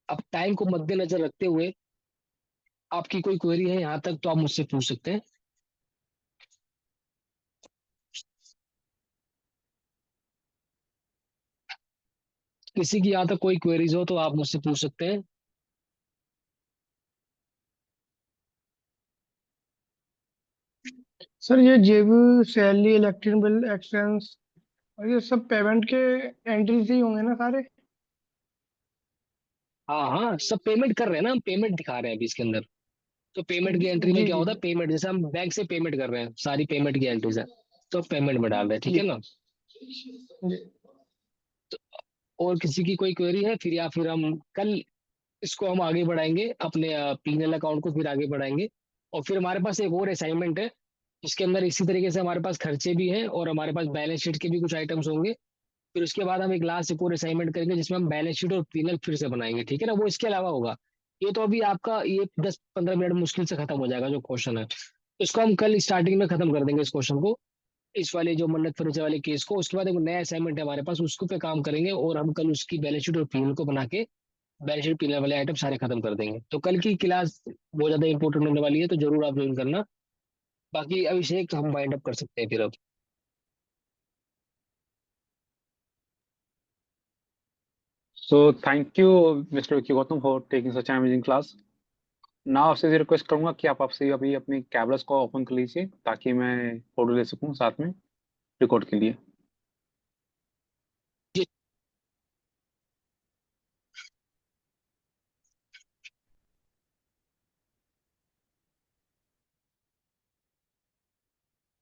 अब टाइम को मद्देनजर रखते हुए आपकी कोई क्वेरी है यहाँ तक तो आप मुझसे पूछ सकते हैं। किसी की यहाँ तक कोई क्वेरीज हो तो आप मुझसे पूछ सकते हैं। सर ये जेबी सैलरी इलेक्ट्रिक बिल एक्सपेंस और ये सब पेमेंट के एंट्रीज ही होंगे ना सारे। हाँ हाँ, सब पेमेंट कर रहे हैं ना, हम पेमेंट दिखा रहे हैं अभी इसके अंदर। तो पेमेंट की एंट्री में जी क्या जी होता है, पेमेंट जैसे हम बैंक से पेमेंट कर रहे हैं, सारी पेमेंट की एंट्रीज है तो पेमेंट में डाल रहे हैं। ठीक जी है ना? जी। और किसी की कोई क्वेरी है फिर, या फिर हम कल इसको हम आगे बढ़ाएंगे अपने पीएनएल अकाउंट को फिर आगे बढ़ाएंगे। और फिर हमारे पास एक और असाइनमेंट है जिसके अंदर इसी तरीके से हमारे पास खर्चे भी हैं और हमारे पास बैलेंस शीट के भी कुछ आइटम्स होंगे। फिर उसके बाद हम एक लास्ट एक और असाइनमेंट करेंगे जिसमें हम बैलेंस शीट और पीएनएल फिर से बनाएंगे। ठीक है ना? वो इसके अलावा होगा। ये तो अभी आपका ये 10-15 मिनट मुश्किल से खत्म हो जाएगा जो क्वेश्चन है। इसको हम कल स्टार्टिंग में खत्म कर देंगे इस क्वेश्चन को, इस वाले जो मन्नत फर्नीचर वाले केस को। उसके बाद एक नया असाइनमेंट है हमारे पास, उसको पे काम करेंगे और हम कल उसकी बैलेंस शीट और पीएनएल को बना के बैलेंस शीट पीएनएल वाले आइटम सारे खत्म कर देंगे। तो कल की क्लास बहुत ज्यादा इंपॉर्टेंट होने वाली है, तो जरूर आप ज्वाइन करना। बाकी अभिषेक हम वाइंड अप कर सकते हैं फिर अब। So thank you, Mr. Vicky Gautam, for taking such an amazing class. Now आपसे रिक्वेस्ट करूंगा कि आप आपसे अभी अपनी कैमरास को ओपन कर लीजिए ताकि मैं फोटो ले सकूं साथ में रिकॉर्ड के लिए।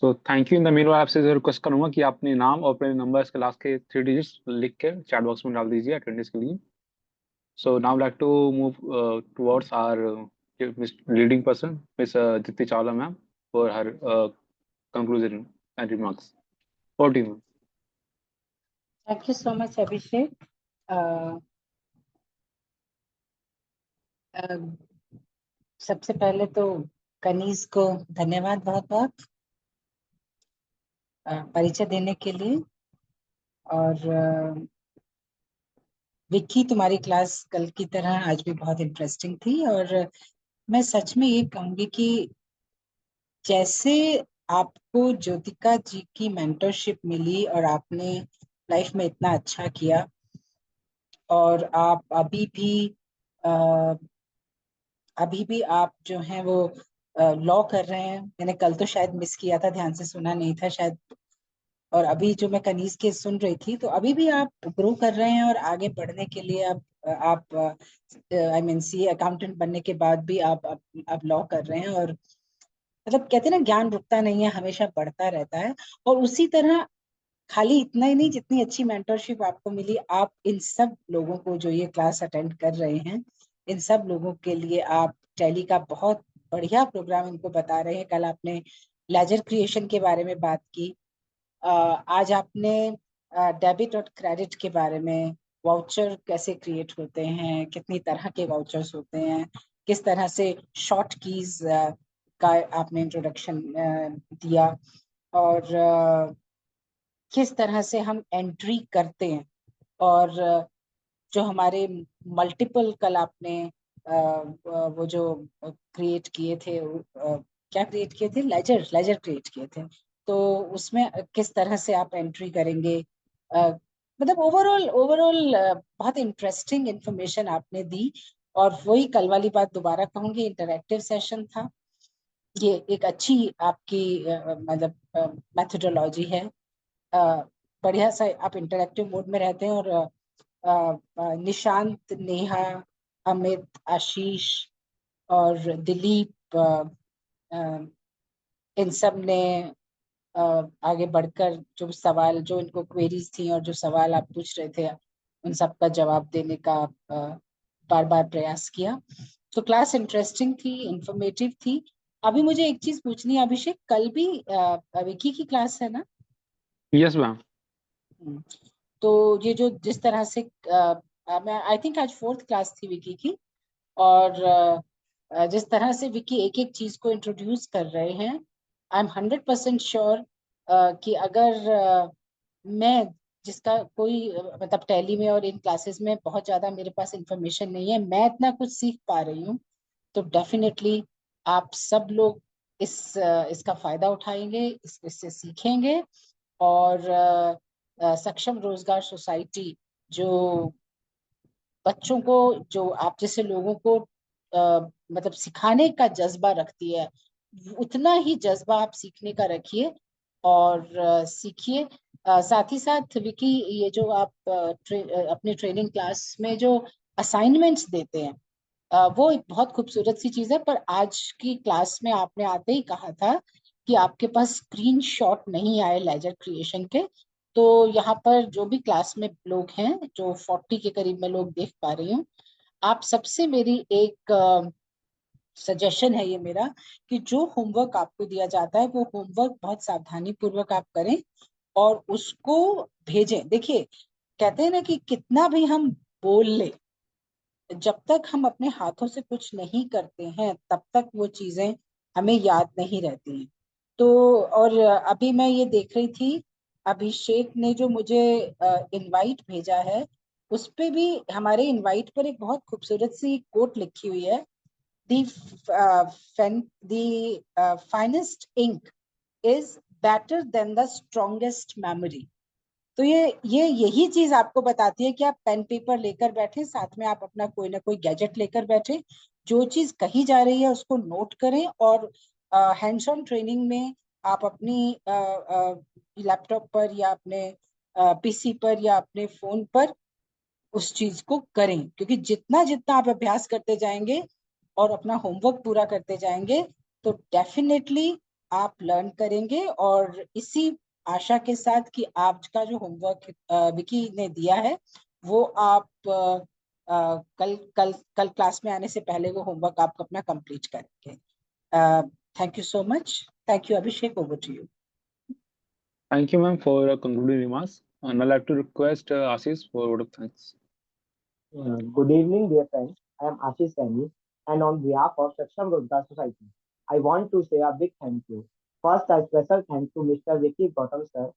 तो thank you. In the mean आपसे रिक्वेस्ट करूंगा कि आप अपने नाम और अपने नंबर्स के लास्ट के 3 डिजिट्स लिख के चैट बॉक्स में डाल दीजिए अटेंडेंस के लिए। So now like to move towards our leading person miss Deepti Chawla ma'am for her conclusion and remarks. Over to you, ma'am. Thank you so much, Abhishek. सबसे पहले तो कनीज को धन्यवाद बहुत बहुत परिचय देने के लिए। और विक्की, तुम्हारी क्लास कल की तरह आज भी बहुत इंटरेस्टिंग थी। और मैं सच में ये कहूंगी कि जैसे आपको ज्योतिका जी की मेंटरशिप मिली और आपने लाइफ में इतना अच्छा किया, और आप अभी भी आप जो हैं वो लॉ कर रहे हैं। मैंने कल तो शायद मिस किया था, ध्यान से सुना नहीं था शायद। और अभी जो मैं कनीज के सुन रही थी, तो अभी भी आप ग्रो कर रहे हैं और आगे बढ़ने के लिए आप आई मीन सीए अकाउंटेंट बनने के बाद भी आप लॉ कर रहे हैं। और मतलब कहते हैं ना, ज्ञान रुकता नहीं है, हमेशा बढ़ता रहता है। और उसी तरह खाली इतना ही नहीं, जितनी अच्छी मेंटरशिप आपको मिली, आप इन सब लोगों को जो ये क्लास अटेंड कर रहे हैं, इन सब लोगों के लिए आप टैली का बहुत बढ़िया प्रोग्राम इनको बता रहे हैं। कल आपने लेजर क्रिएशन के बारे में बात की, आज आपने डेबिट और क्रेडिट के बारे में, वाउचर कैसे क्रिएट होते हैं, कितनी तरह के वाउचर्स होते हैं, किस तरह से शॉर्ट कीज का आपने इंट्रोडक्शन दिया, और किस तरह से हम एंट्री करते हैं, और जो हमारे मल्टीपल कल आपने वो जो क्रिएट किए थे, क्या क्रिएट किए थे, लेजर क्रिएट किए थे, तो उसमें किस तरह से आप एंट्री करेंगे, मतलब ओवरऑल बहुत इंटरेस्टिंग इंफॉर्मेशन आपने दी। और वही कल वाली बात दोबारा कहूंगी, इंटरैक्टिव सेशन था ये, एक अच्छी आपकी मतलब मेथोडोलॉजी है, बढ़िया सा आप इंटरैक्टिव मोड में रहते हैं। और निशांत, नेहा, अमित, आशीष और दिलीप, इन सब ने आगे बढ़कर जो सवाल, जो इनको क्वेरीज थी और जो सवाल आप पूछ रहे थे, उन सब का जवाब देने का बार बार प्रयास किया। तो क्लास इंटरेस्टिंग थी, इंफॉर्मेटिव थी। अभी मुझे एक चीज पूछनी है अभिषेक, कल भी विकी की क्लास है ना? Yes ma'am. तो ये जो जिस तरह से मैं आई थिंक आज 4th क्लास थी विकी की, और जिस तरह से विकी एक एक चीज को इंट्रोड्यूस कर रहे हैं, आई एम 100% श्योर कि अगर मैं, जिसका कोई मतलब टैली में और इन क्लासेस में बहुत ज्यादा मेरे पास इंफॉर्मेशन नहीं है, मैं इतना कुछ सीख पा रही हूँ, तो डेफिनेटली आप सब लोग इसका फायदा उठाएंगे, इससे सीखेंगे। और सक्षम रोजगार सोसाइटी जो बच्चों को, जो आप जैसे लोगों को मतलब सिखाने का जज्बा रखती है, उतना ही जज्बा आप सीखने का रखिए और सीखिए। साथ ही साथ विकी, ये जो आप अपने ट्रेनिंग क्लास में जो असाइनमेंट्स देते हैं, वो एक बहुत खूबसूरत सी चीज है। पर आज की क्लास में आपने आते ही कहा था कि आपके पास स्क्रीनशॉट नहीं आए लेजर क्रिएशन के। तो यहाँ पर जो भी क्लास में लोग हैं, जो 40 के करीब में लोग देख पा रही हूँ, आप सबसे मेरी एक सजेशन है ये मेरा, कि जो होमवर्क आपको दिया जाता है वो होमवर्क बहुत सावधानी पूर्वक आप करें और उसको भेजें। देखिए, कहते हैं ना कि कितना भी हम बोल ले, जब तक हम अपने हाथों से कुछ नहीं करते हैं तब तक वो चीजें हमें याद नहीं रहती हैं। तो और अभी मैं ये देख रही थी, अभिषेक ने जो मुझे इनवाइट भेजा है, उस पे भी हमारे इनवाइट पर एक बहुत खूबसूरत सी कोट लिखी हुई है, the finest ink is better than the strongest memory. तो यही चीज आपको बताती है कि आप पेन पेपर लेकर बैठे, साथ में आप अपना कोई ना कोई गैजेट लेकर बैठे, जो चीज कही जा रही है उसको नोट करें, और हैंड्स ऑन ट्रेनिंग में आप अपनी लैपटॉप पर या अपने पीसी पर या अपने फोन पर उस चीज को करें। क्योंकि जितना जितना आप अभ्यास करते जाएंगे और अपना होमवर्क पूरा करते जाएंगे, तो डेफिनेटली आप लर्न करेंगे। और इसी आशा के साथ कि आज का जो होमवर्क विकी ने दिया है, वो आप कल कल कल क्लास में आने से पहले वो होमवर्क आप अपना कंप्लीट करेंगे। Thank you so much. Thank you Abhishek, over to you. Thank you, ma'am, for concluding remarks. And I'd like to request Ashish for a word of thanks. Good evening, dear friends. I am Ashish Saini, and on behalf of Saksham Rozgar Society, I want to say a big thank you. First, a special thanks to Mr. Vicky Gautam sir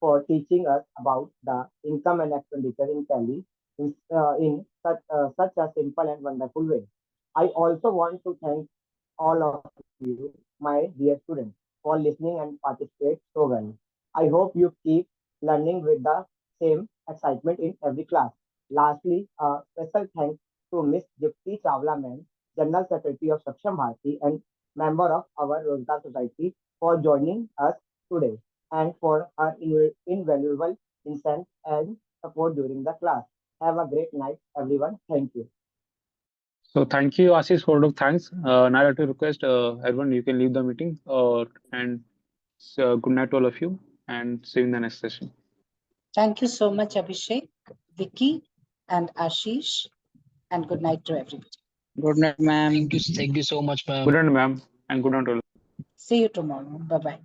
for teaching us about the income and expenditure in Tally in such a simple and wonderful way. I also want to thank all of you, my dear students, for listening and participate so well. I hope you keep learning with the same excitement in every class. Lastly, a special thanks to Miss Dipti Chawla ma'am, General Secretary of Saksham Bharati and member of our Rozgar Society, for joining us today and for her invaluable insight and support during the class. Have a great night, everyone. Thank you. So thank you, Ashish, for a word of thanks. Now I'd like to request everyone, you can leave the meeting, and good night to all of you, and see you in the next session. Thank you so much, Abhishek, Vicky, and Ashish, and good night to everybody. Good night, ma'am. Thank you so much, ma'am. Good night, ma'am, and good night to all. See you tomorrow. Bye bye.